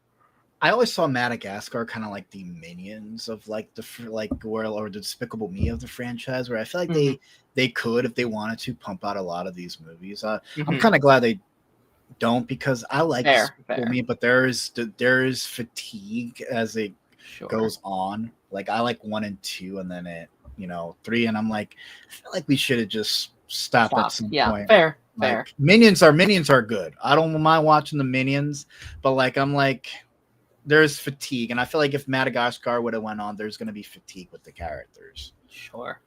I always saw Madagascar kind of like the Minions of like the or the Despicable Me of the franchise, where I feel like they could, if they wanted to, pump out a lot of these movies. I'm kind of glad they don't, because I like Despicable Me, but there is fatigue as it goes on. Like I like 1 and 2, and then 3, and I'm like, I feel like we should have just stopped at some point. Fair. Minions are good. I don't mind watching the Minions, but like I'm like, there's fatigue, and I feel like if Madagascar would have went on, there's going to be fatigue with the characters. Sure.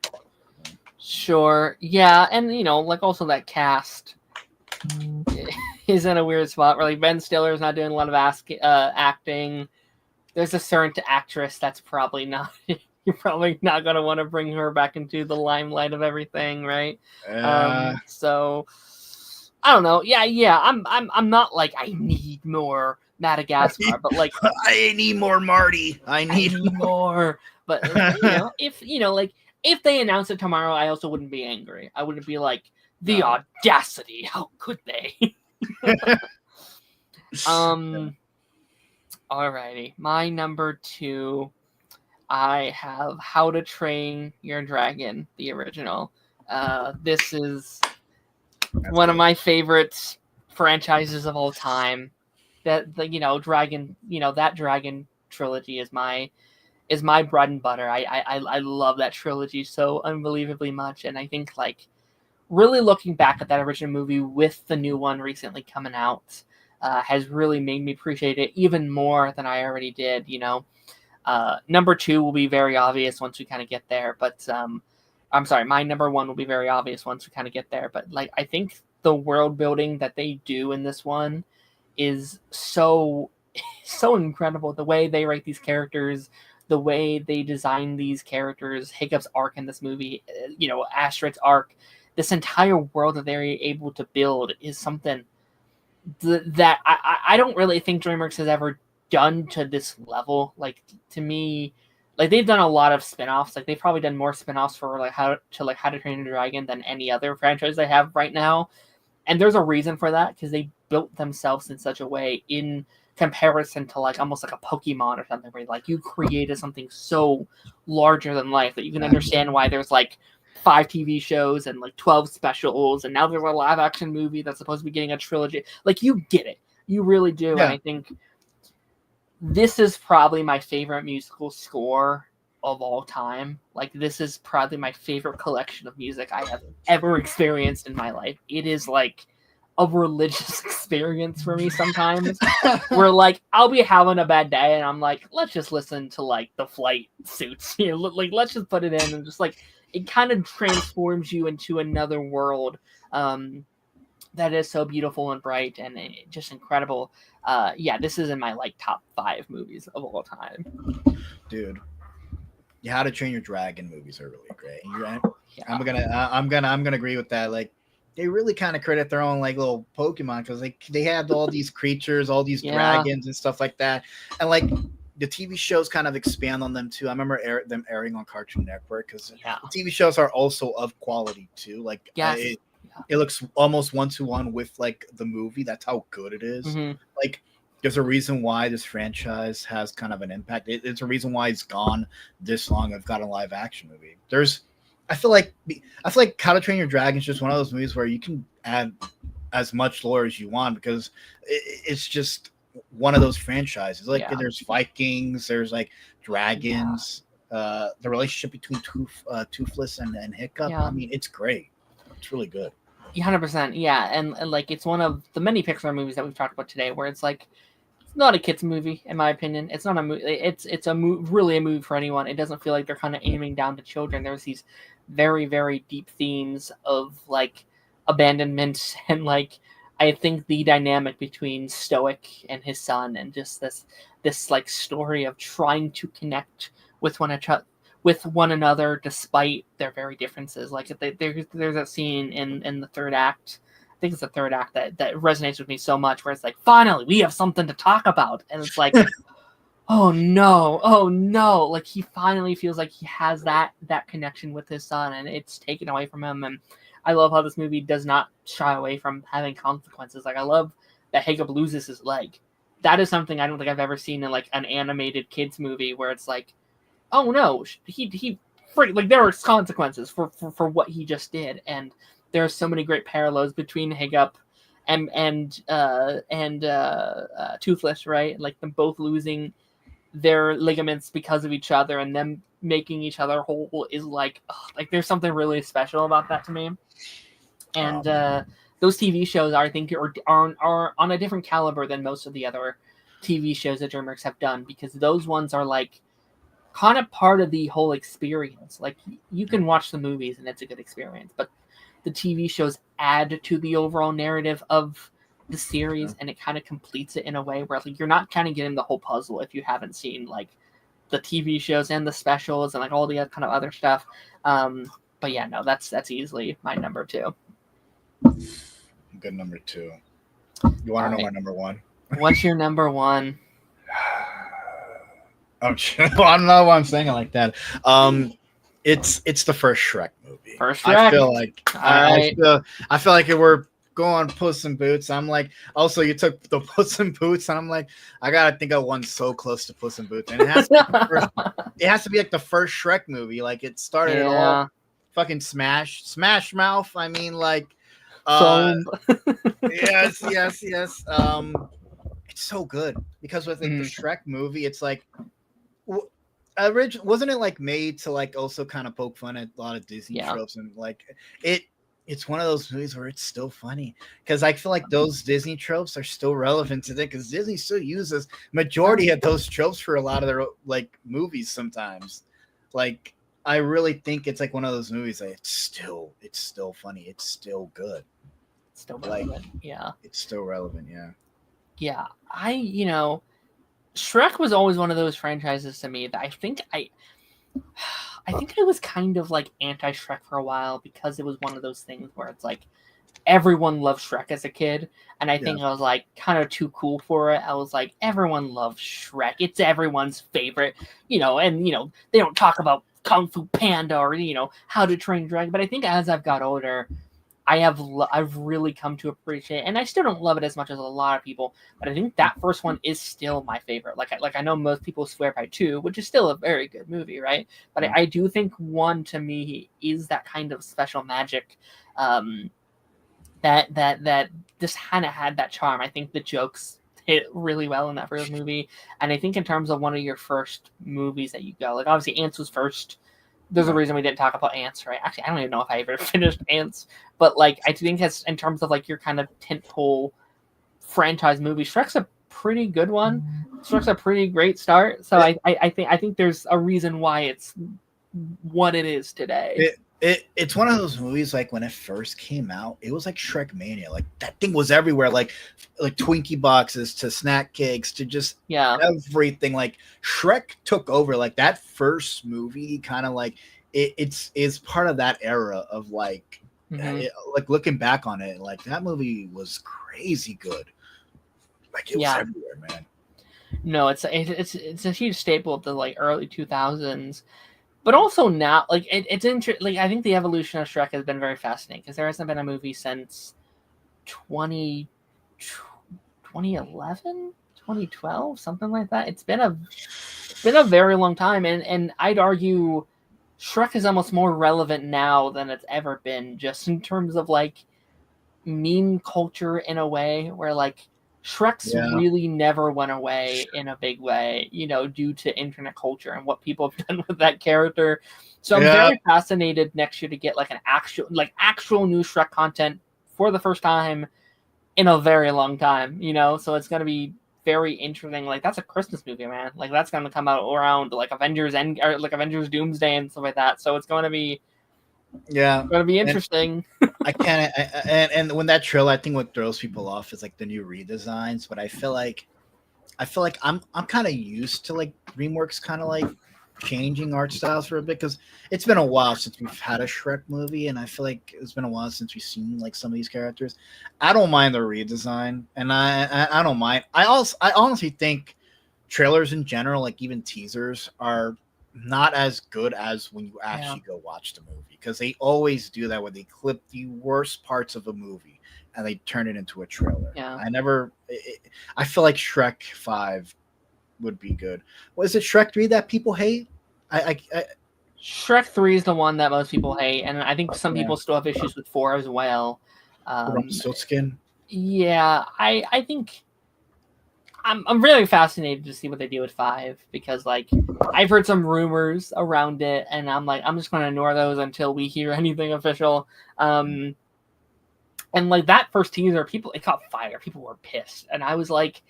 Yeah, and like also that cast is in a weird spot where like Ben Stiller is not doing a lot of acting. There's a certain actress that's probably not. You're probably not gonna want to bring her back into the limelight of everything, right? So I don't know. Yeah. I'm not like I need more Madagascar, but like I need more Marty. I need more. But if they announce it tomorrow, I also wouldn't be angry. I wouldn't be like, the audacity! How could they? Alrighty. My number 2, I have How to Train Your Dragon, the original. This is one of my favorite franchises of all time. That Dragon, that Dragon trilogy is my bread and butter. I love that trilogy so unbelievably much, and I think like really looking back at that original movie with the new one recently coming out has really made me appreciate it even more than I already did. Number 2 will be very obvious once we kind of get there, but I'm sorry, my number 1 will be very obvious once we kind of get there. But like, I think the world building that they do in this one is so incredible. The way they write these characters, the way they design these characters, Hiccup's arc in this movie, Asterix's arc, this entire world that they're able to build is something that I don't really think DreamWorks has ever done to this level. Like, to me, like they've done a lot of spin-offs. Like they've probably done more spin-offs for like How to Train Your Dragon than any other franchise they have right now. And there's a reason for that, because they built themselves in such a way in comparison to like almost like a Pokemon or something, where like you created something so larger than life that you can understand why there's like 5 TV shows and like 12 specials, and now there's a live action movie that's supposed to be getting a trilogy. Like, you get it. You really do. And I think this is probably my favorite musical score of all time. Like, this is probably my favorite collection of music I have ever experienced in my life. It is like a religious experience for me sometimes, where like I'll be having a bad day and I'm like, let's just listen to like the flight suits here. Like, let's just put it in, and just like it kind of transforms you into another world that is so beautiful and bright and just incredible. This is in my like top 5 movies of all time. Dude, How to Train Your Dragon movies are really great. I'm gonna agree with that. Like, they really kind of credit their own like little Pokemon, because like they had all these creatures, all these dragons and stuff like that, and like the TV shows kind of expand on them too. I remember them airing on Cartoon Network, because the TV shows are also of quality too. Like it looks almost 1-to-1 with like the movie. That's how good it is. Like, there's a reason why this franchise has kind of an impact. It's a reason why it's gone this long. I've got a live action movie. There's I feel like How to Train Your Dragon is just one of those movies where you can add as much lore as you want because it's just one of those franchises. Like there's Vikings, there's like dragons, the relationship between Toothless and Hiccup. I mean, it's great. It's really good. 100%. Yeah, and like it's one of the many Pixar movies that we've talked about today where it's like it's not a kids movie in my opinion. It's not a movie. It's really a movie for anyone. It doesn't feel like they're kind of aiming down to children. There's these very very deep themes of like abandonment and like I think the dynamic between Stoic and his son and just this like story of trying to connect with one another despite their very differences. Like there's a scene in the third act. I think it's the third act that resonates with me so much where it's like, finally, we have something to talk about. And it's like, oh no. Like he finally feels like he has that connection with his son and it's taken away from him. And I love how this movie does not shy away from having consequences. Like I love that Hiccup loses his leg. That is something I don't think I've ever seen in like an animated kids movie where it's like, oh no, he like there were consequences for what he just did, and there are so many great parallels between Hiccup and Toothless, right? Like them both losing their ligaments because of each other, and them making each other whole is like there's something really special about that to me. And those TV shows, I think, are on a different caliber than most of the other TV shows that DreamWorks have done because those ones are like kind of part of the whole experience. Like you can watch the movies and it's a good experience, but the TV shows add to the overall narrative of the series and it kind of completes it in a way where like you're not kind of getting the whole puzzle if you haven't seen like the TV shows and the specials and like all the kind of other stuff. But yeah, no, that's easily my number 2. Good number 2. You want to know my number 1? What's your number 1? Oh, I don't know why I'm saying it like that. It's the first Shrek movie. First Shrek. I feel like if we're going Puss in Boots, I'm like, also you took the Puss in Boots, and I'm like, I gotta think of one so close to Puss in Boots, and it has to be like the first Shrek movie. Like it started it all. Fucking Smash Mouth. I mean, like, yes. It's so good because with like the Shrek movie, it's like. Wasn't it like made to like also kind of poke fun at a lot of Disney tropes and like it's one of those movies where it's still funny because I feel like those Disney tropes are still relevant today because Disney still uses majority of those tropes for a lot of their like movies sometimes. Like I really think it's like one of those movies that it's still funny, it's still good, it's still relevant. It's still relevant. Shrek was always one of those franchises to me that I think I was kind of like anti-Shrek for a while because it was one of those things where it's like everyone loved Shrek as a kid, and I think I was like kind of too cool for it. I was like, everyone loves Shrek; it's everyone's favorite, and they don't talk about Kung Fu Panda or How to Train Your Dragon. But I think as I've got older, I've really come to appreciate, and I still don't love it as much as a lot of people, but I think that first one is still my favorite. Like I know most people swear by 2, which is still a very good movie, right? But I do think 1 to me is that kind of special magic that just kind of had that charm. I think the jokes hit really well in that first movie, and I think in terms of one of your first movies that you go, like obviously Ants was first. There's a reason we didn't talk about Ants, right? Actually, I don't even know if I ever finished Ants, but like I think as in terms of like your kind of tentpole franchise movie, Shrek's a pretty good one. Shrek's a pretty great start. So I think there's a reason why it's what it is today. It's one of those movies like when it first came out, it was like Shrek Mania. Like that thing was everywhere, like Twinkie boxes to snack cakes to just everything. Like Shrek took over. Like that first movie kind of like it's part of that era of like like looking back on it, like that movie was crazy good. Like it was everywhere, man. No, it's a huge staple of the like early 2000s. But also now, like it's interesting. Like I think the evolution of Shrek has been very fascinating because there hasn't been a movie since 2011, 2012, something like that. It's been a very long time, and I'd argue Shrek is almost more relevant now than it's ever been, just in terms of like meme culture in a way where like Shrek's really never went away in a big way, you know, due to internet culture and what people have done with that character. So I'm very fascinated next year to get like an actual new Shrek content for the first time in a very long time, you know. So it's gonna be very interesting. Like that's a Christmas movie, man. Like that's gonna come out around like Avengers Doomsday and stuff like that. So it's gonna be interesting. I can't. And when that trailer, I think what throws people off is like the new redesigns. But I feel like I'm kind of used to like DreamWorks kind of like changing art styles for a bit, because it's been a while since we've had a Shrek movie, and I feel like it's been a while since we've seen like some of these characters. I don't mind the redesign, and I don't mind. I honestly think trailers in general, like even teasers, are not as good as when you actually go watch the movie, because they always do that where they clip the worst parts of a movie and they turn it into a trailer. I feel like Shrek 5 would be good. Was it Shrek 3 that people hate? Shrek 3 is the one that most people hate, and I think some people still have issues with 4 as well. Rumpelstiltskin? Yeah, I think I'm really fascinated to see what they do with 5, because like I've heard some rumors around it, and I'm like, I'm just going to ignore those until we hear anything official. And like that first teaser, it caught fire. People were pissed, and I was like,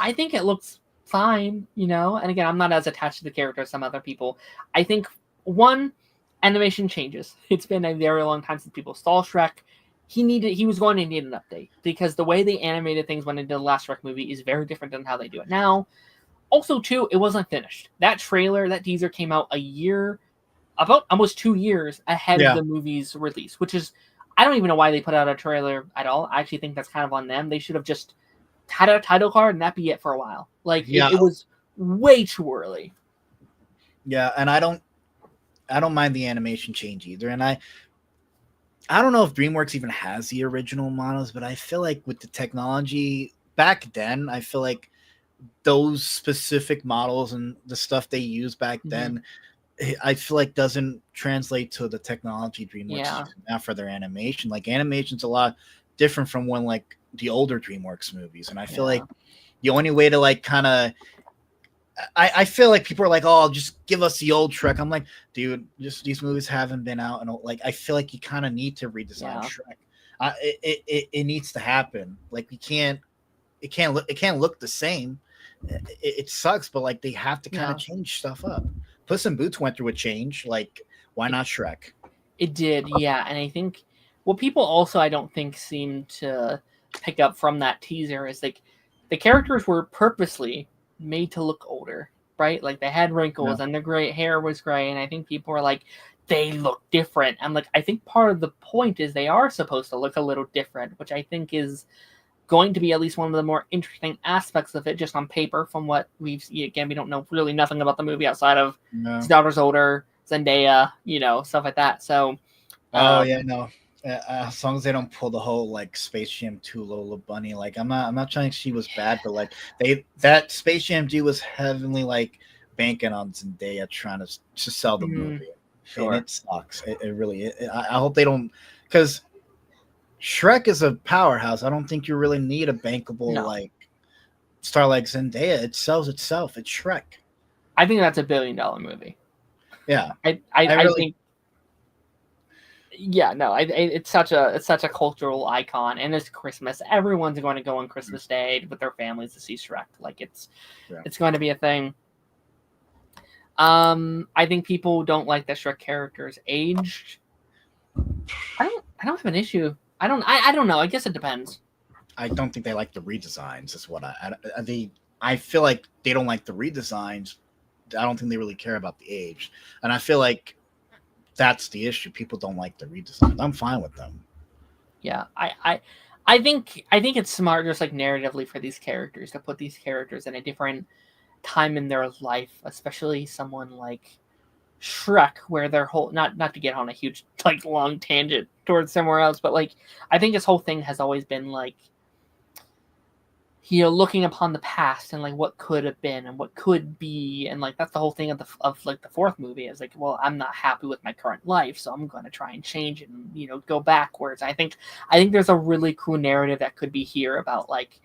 I think it looks fine, you know. And again, I'm not as attached to the character as some other people. I think one, animation changes. It's been a very long time since people saw Shrek. He was going to need an update, because the way they animated things when they did the last Shrek movie is very different than how they do it now. Also, too, it wasn't finished. That teaser came out about almost 2 years ahead of the movie's release, which is, I don't even know why they put out a trailer at all. I actually think that's kind of on them. They should have just had a title card and that be it for a while. Like it was way too early. Yeah, and I don't mind the animation change either. And I don't know if DreamWorks even has the original models, but I feel like with the technology back then, I feel like those specific models and the stuff they used back then, I feel like doesn't translate to the technology DreamWorks uses now for their animation. Like animation's a lot different from when like the older DreamWorks movies, and I feel like the only way to like kind of I feel like people are like, oh, just give us the old Shrek. I'm like, dude, just these movies haven't been out, and like I feel like you kind of need to redesign Shrek. It needs to happen. Like it can't look the same. It sucks, but like they have to kind of change stuff up. Puss in Boots went through a change. Like, why not Shrek? It did, yeah. And I think what people also I don't think seem to pick up from that teaser is like the characters were purposely made to look older, right? Like they had wrinkles and their gray hair was gray, and I think people were like, they look different. I'm like, I think part of the point is they are supposed to look a little different, which I think is going to be at least one of the more interesting aspects of it, just on paper, from what we've seen. Again, we don't know really nothing about the movie outside of his daughter's older, Zendaya, you know, stuff like that. So as long as they don't pull the whole like Space Jam 2 Lola Bunny, like I'm not trying she was bad, but like that Space Jam 2 was heavily like banking on Zendaya trying to sell the movie. And it sucks. It really. I hope they don't, because Shrek is a powerhouse. I don't think you really need a bankable like star like Zendaya. It sells itself. It's Shrek. I think that's $1 billion movie. Yeah, I think. Yeah, no, it's such a cultural icon, and it's Christmas. Everyone's going to go on Christmas Day with their families to see Shrek. Like it's going to be a thing. I think people don't like the Shrek characters aged. I don't have an issue. I don't know. I guess it depends. I don't think they like the redesigns. Is what I feel like they don't like the redesigns. I don't think they really care about the age, and I feel like that's the issue. People don't like the redesigns. I'm fine with them. Yeah, I think it's smart, just like narratively, for these characters to put these characters in a different time in their life, especially someone like Shrek, where their whole not to get on a huge like long tangent towards somewhere else, but like I think his whole thing has always been like looking upon the past and like what could have been and what could be, and like that's the whole thing of the fourth movie is like, well, I'm not happy with my current life, so I'm going to try and change it and go backwards. I think there's a really cool narrative that could be here about like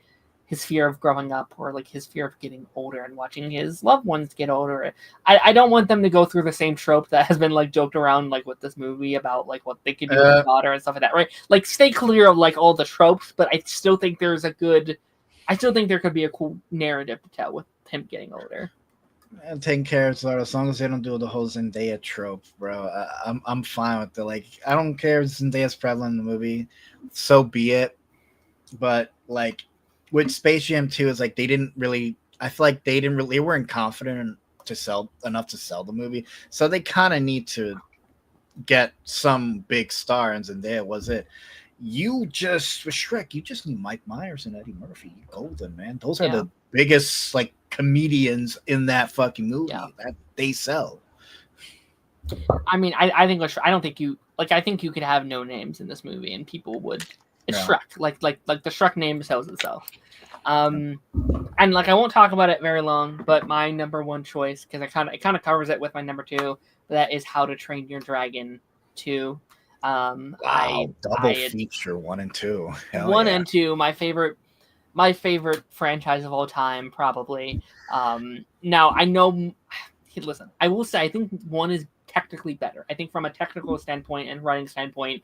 his fear of growing up, or like his fear of getting older and watching his loved ones get older. I don't want them to go through the same trope that has been like joked around like with this movie about like what they could do with their daughter and stuff like that, right? Like stay clear of like all the tropes, but I still think there could be a cool narrative to tell with him getting older. And taking care of his daughter, as long as they don't do the whole Zendaya trope, bro. I'm fine with it. Like, I don't care if Zendaya's prevalent in the movie, so be it. But like with Space Jam 2, is like they didn't really. I feel like they weren't confident enough to sell the movie, so they kind of need to get some big star, and Zendaya was it. With Shrek, you just need Mike Myers and Eddie Murphy. Golden, man. Those are the biggest like comedians in that fucking movie that they sell. I mean, I think I don't think you like. I think you could have no names in this movie and people would. It's Shrek. Like the Shrek name sells itself. And like I won't talk about it very long, but my number one choice, because it kind of covers it with my number two, that is How to Train Your Dragon 2. Double feature 1 and 2. Hell 1 and 2, my favorite franchise of all time, probably. Now I know. Listen, I will say I think 1 is technically better. I think from a technical standpoint and writing standpoint,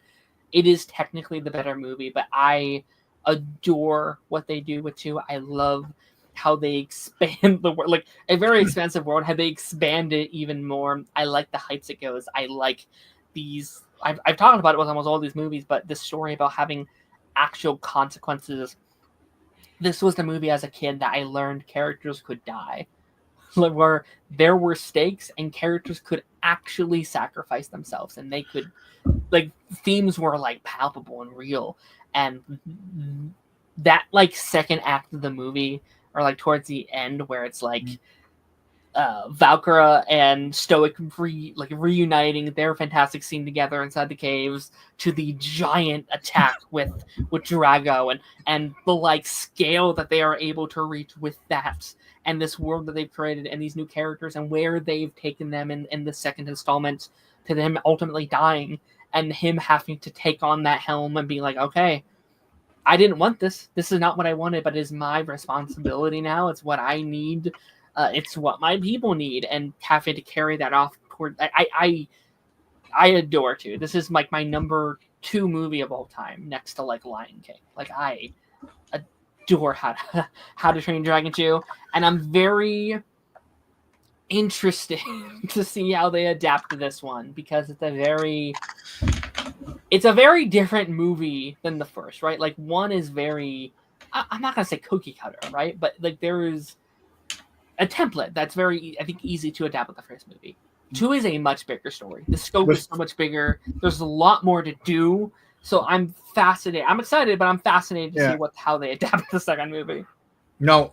it is technically the better movie. But I adore what they do with 2. I love how they expand the world, like a very expansive world. How they expand it even more. I like the heights it goes. I like these. I've talked about it with almost all these movies, but this story about having actual consequences. This was the movie as a kid that I learned characters could die, like where there were stakes and characters could actually sacrifice themselves, and they could, like, themes were like palpable and real. And that like second act of the movie, or like towards the end, where it's like Valkyra and Stoic reuniting their fantastic scene together inside the caves, to the giant attack with Drago, and the like scale that they are able to reach with that, and this world that they've created, and these new characters, and where they've taken them in the second installment, to them ultimately dying, and him having to take on that helm and be like, okay, I didn't want this. This is not what I wanted, but it is my responsibility now. It's what I need. It's what my people need, and having to carry that off. I adore 2. This is like my number 2 movie of all time, next to like Lion King. Like I adore How to Train Dragon 2, and I'm very interested to see how they adapt to this one, because it's a very different movie than the first, right? Like 1 is very, I'm not gonna say cookie cutter, right? But like there is a template that's very, I think, easy to adapt with the first movie. 2 is a much bigger story. The scope is so much bigger. There's a lot more to do. So I'm fascinated. I'm excited, but I'm fascinated to see how they adapt the second movie. No,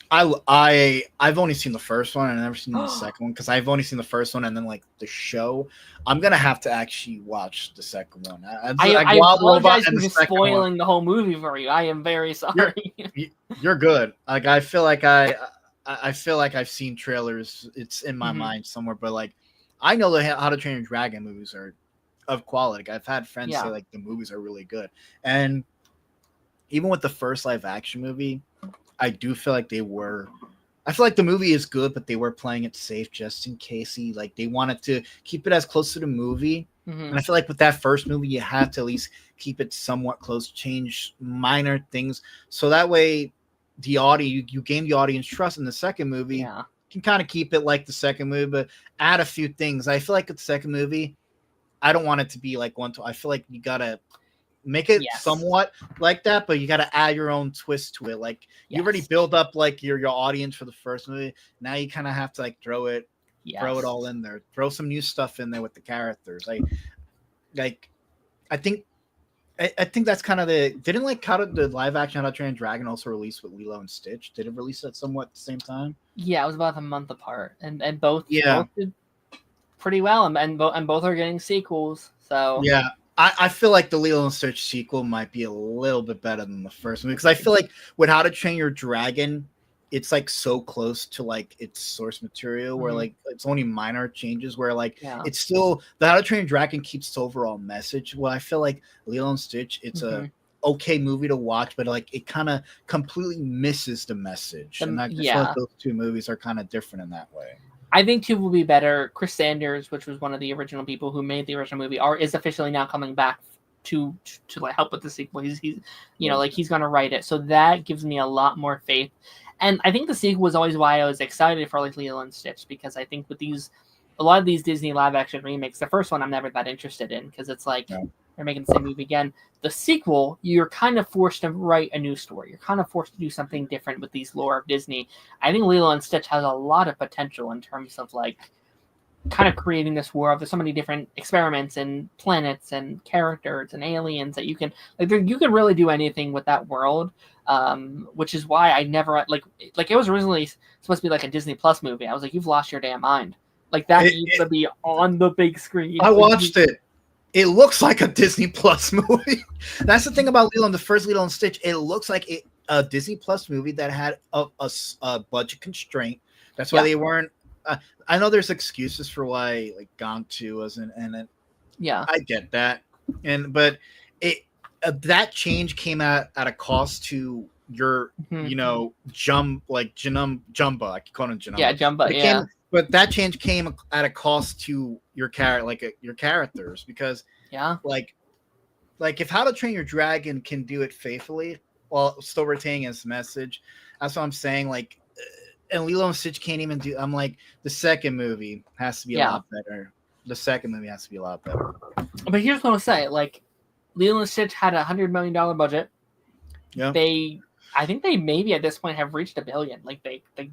I've only seen the first one and I've never seen the second one, because I've only seen the first one and then like the show. I'm gonna have to actually watch the second one. I apologize for spoiling the whole movie for you. I am very sorry. You're good. Like I feel like I've seen trailers. It's in my mind somewhere, but like I know the How to Train Your Dragon movies are of quality. Like, I've had friends say like the movies are really good, and even with the first live action movie, I do feel like I feel like the movie is good, but they were playing it safe just in case they wanted to keep it as close to the movie. And I feel like with that first movie, you have to at least keep it somewhat close, change minor things, so that way the audience, you gain the audience trust in the second movie. You can kind of keep it like the second movie, but add a few things. I feel like with the second movie, I don't want it to be like one. I feel like you gotta make it somewhat like that, but you gotta add your own twist to it. Like you already build up like your audience for the first movie. Now you kind of have to like throw it all in there. Throw some new stuff in there with the characters. I think that's kind of didn't like the live action How to Train Your Dragon also release with Lilo and Stitch? Did it release at somewhat at the same time? Yeah, it was about a month apart, and both did pretty well, and both are getting sequels. So I feel like the Lilo and Stitch sequel might be a little bit better than the first movie because I feel like with How to Train Your Dragon, it's like so close to like its source material where like it's only minor changes where like it's still the How to Train Your Dragon keeps its overall message. Well, I feel like Lilo and Stitch, it's a okay movie to watch, but like it kind of completely misses the message. And I feel like those two movies are kind of different in that way. I think 2 will be better. Chris Sanders, which was one of the original people who made the original movie, is officially now coming back to like help with the sequel. He's you know, like he's gonna write it, so that gives me a lot more faith. And I think the sequel was always why I was excited for like Lilo and Stitch, because I think with a lot of these Disney live action remakes, the first one I'm never that interested in because it's like they're making the same movie again. The sequel, you're kind of forced to write a new story. You're kind of forced to do something different with these lore of Disney. I think Lilo and Stitch has a lot of potential in terms of like kind of creating this world. There's so many different experiments and planets and characters and aliens that you can really do anything with that world. Which is why I never like it was originally supposed to be like a Disney Plus movie. I was like, you've lost your damn mind. Like that needs to be on the big screen. I watched it. It looks like a Disney Plus movie. That's the thing about the first Lilo and Stitch. It looks like a Disney Plus movie that had a budget constraint. That's why they weren't. I know there's excuses for why like Gone 2 wasn't, and I get that, but that change came at a cost to your Jumba. I keep calling him Jumba. Yeah, Jumba. But that change came at a cost to your your characters, because like if How to Train Your Dragon can do it faithfully while still retaining its message, that's what I'm saying. Like, and Lilo and Stitch can't even do. I'm like, the second movie has to be a lot better. The second movie has to be a lot better. But here's what I'll say: like, Lilo and Stitch had $100 million budget. Yeah. I think they maybe at this point have reached $1 billion. Like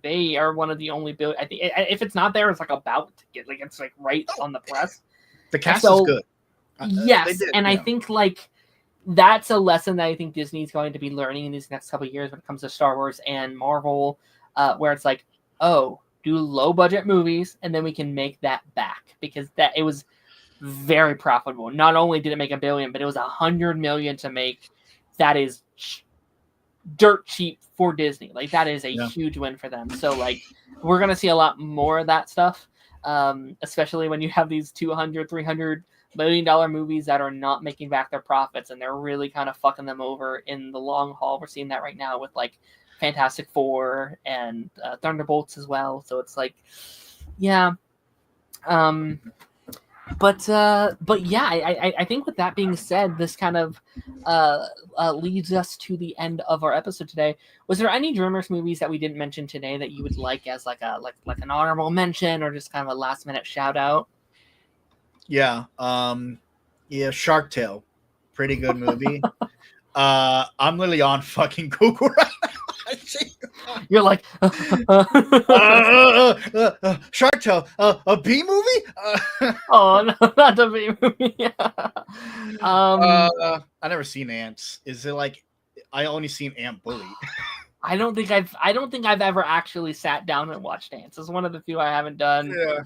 they are one of the only billion. I think if it's not there, it's like about to get, like it's like right on the press. The cast is good. Yes, and I think like that's a lesson that I think Disney's going to be learning in these next couple of years when it comes to Star Wars and Marvel, where it's like, oh, do low budget movies and then we can make that back, because that it was very profitable. Not only did it make $1 billion, but it was $100 million to make. That is dirt cheap for Disney. Like that is a huge win for them. So like we're gonna see a lot more of that stuff, especially when you have these $200-300 million movies that are not making back their profits and they're really kind of fucking them over in the long haul. We're seeing that right now with like Fantastic Four and Thunderbolts as well. So it's like, But yeah, I think with that being said, this kind of leads us to the end of our episode today. Was there any Dreamworks movies that we didn't mention today that you would like as like an honorable mention or just kind of a last minute shout out? Yeah, Shark Tale, pretty good movie. I'm literally on fucking Google right now. You're like Shark Tale, a B movie? Oh no, not a B movie. I never seen Ants. Is it like I only seen Ant Bully? I don't think I've ever actually sat down and watched Ants. It's one of the few I haven't done. Yeah.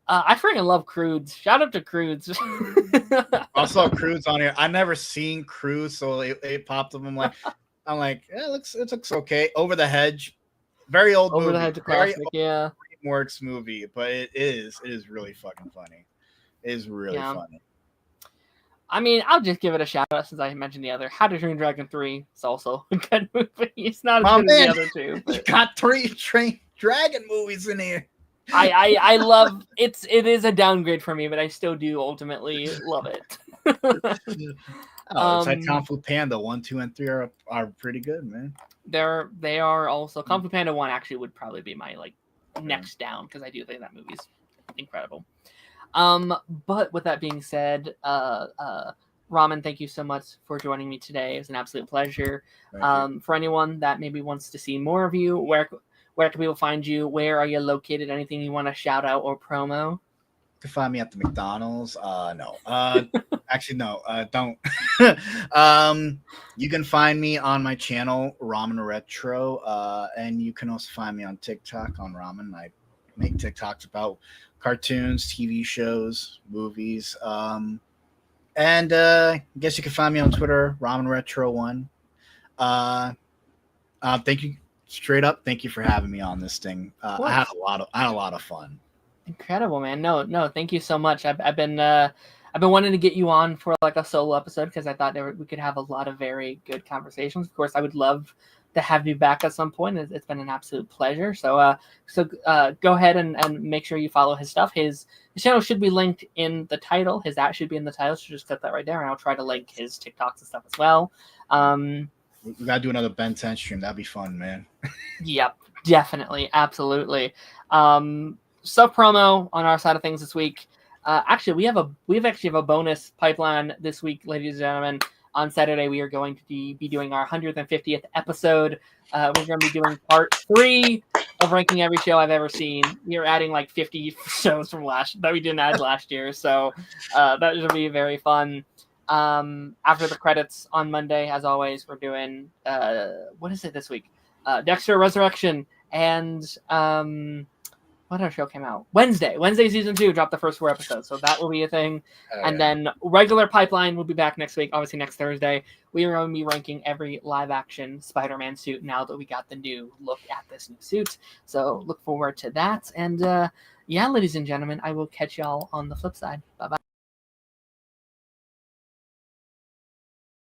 I freaking love Croods. Shout out to Croods. I saw Croods on here. I never seen Croods, so it popped up. I'm like, yeah, it looks okay. Over the Hedge, very old movie. Over the Hedge, classic, yeah. DreamWorks movie, but it is really fucking funny. It is really funny. I mean, I'll just give it a shout out since I mentioned the other. How to Train Dragon 3 is also a good movie. It's not as good as the other two. But... You got 3 Train Dragon movies in here. I love it. It is a downgrade for me, but I still do ultimately love it. It's like Kung Fu Panda 1, 2, and 3 are pretty good, man. They are also Kung Fu Panda 1 actually would probably be my like next down, because I do think that movie's incredible. But with that being said, Ramen, thank you so much for joining me today. It was an absolute pleasure. For anyone that maybe wants to see more of you, where can people find you? Where are you located? Anything you want to shout out or promo? You can find me at the McDonald's. No. Actually, no. Don't. You can find me on my channel, Ramen Retro. And you can also find me on TikTok on Ramen. I make TikToks about cartoons, TV shows, movies. And I guess you can find me on Twitter, RamenRetro1. Thank you, straight up. Thank you for having me on this thing. I had a lot of fun. Incredible, man. No, thank you so much. I've been wanting to get you on for like a solo episode because I thought we could have a lot of very good conversations. Of course, I would love to have you back at some point. It's been an absolute pleasure. So go ahead and make sure you follow his stuff. His channel should be linked in the title. His @ should be in the title. So just click that right there, and I'll try to link his TikToks and stuff as well. We gotta do another Ben 10 stream. That'd be fun, man. Yep, definitely, absolutely. Sub promo on our side of things this week. Actually, we have a bonus pipeline this week, ladies and gentlemen. On Saturday, we are going to be doing our 150th episode. We're going to be doing part 3 of ranking every show I've ever seen. We are adding like 50 shows from that we didn't add last year, so that should be very fun. After the credits on Monday, as always, we're doing what is it this week? Dexter Resurrection and what other show came out? Wednesday season 2 dropped the first 4 episodes, so that will be a thing. Then regular pipeline will be back next week, obviously next Thursday. We are going to be ranking every live action Spider-Man suit now that we got the new look at this new suit. So look forward to that. And yeah, ladies and gentlemen, I will catch y'all on the flip side. Bye bye.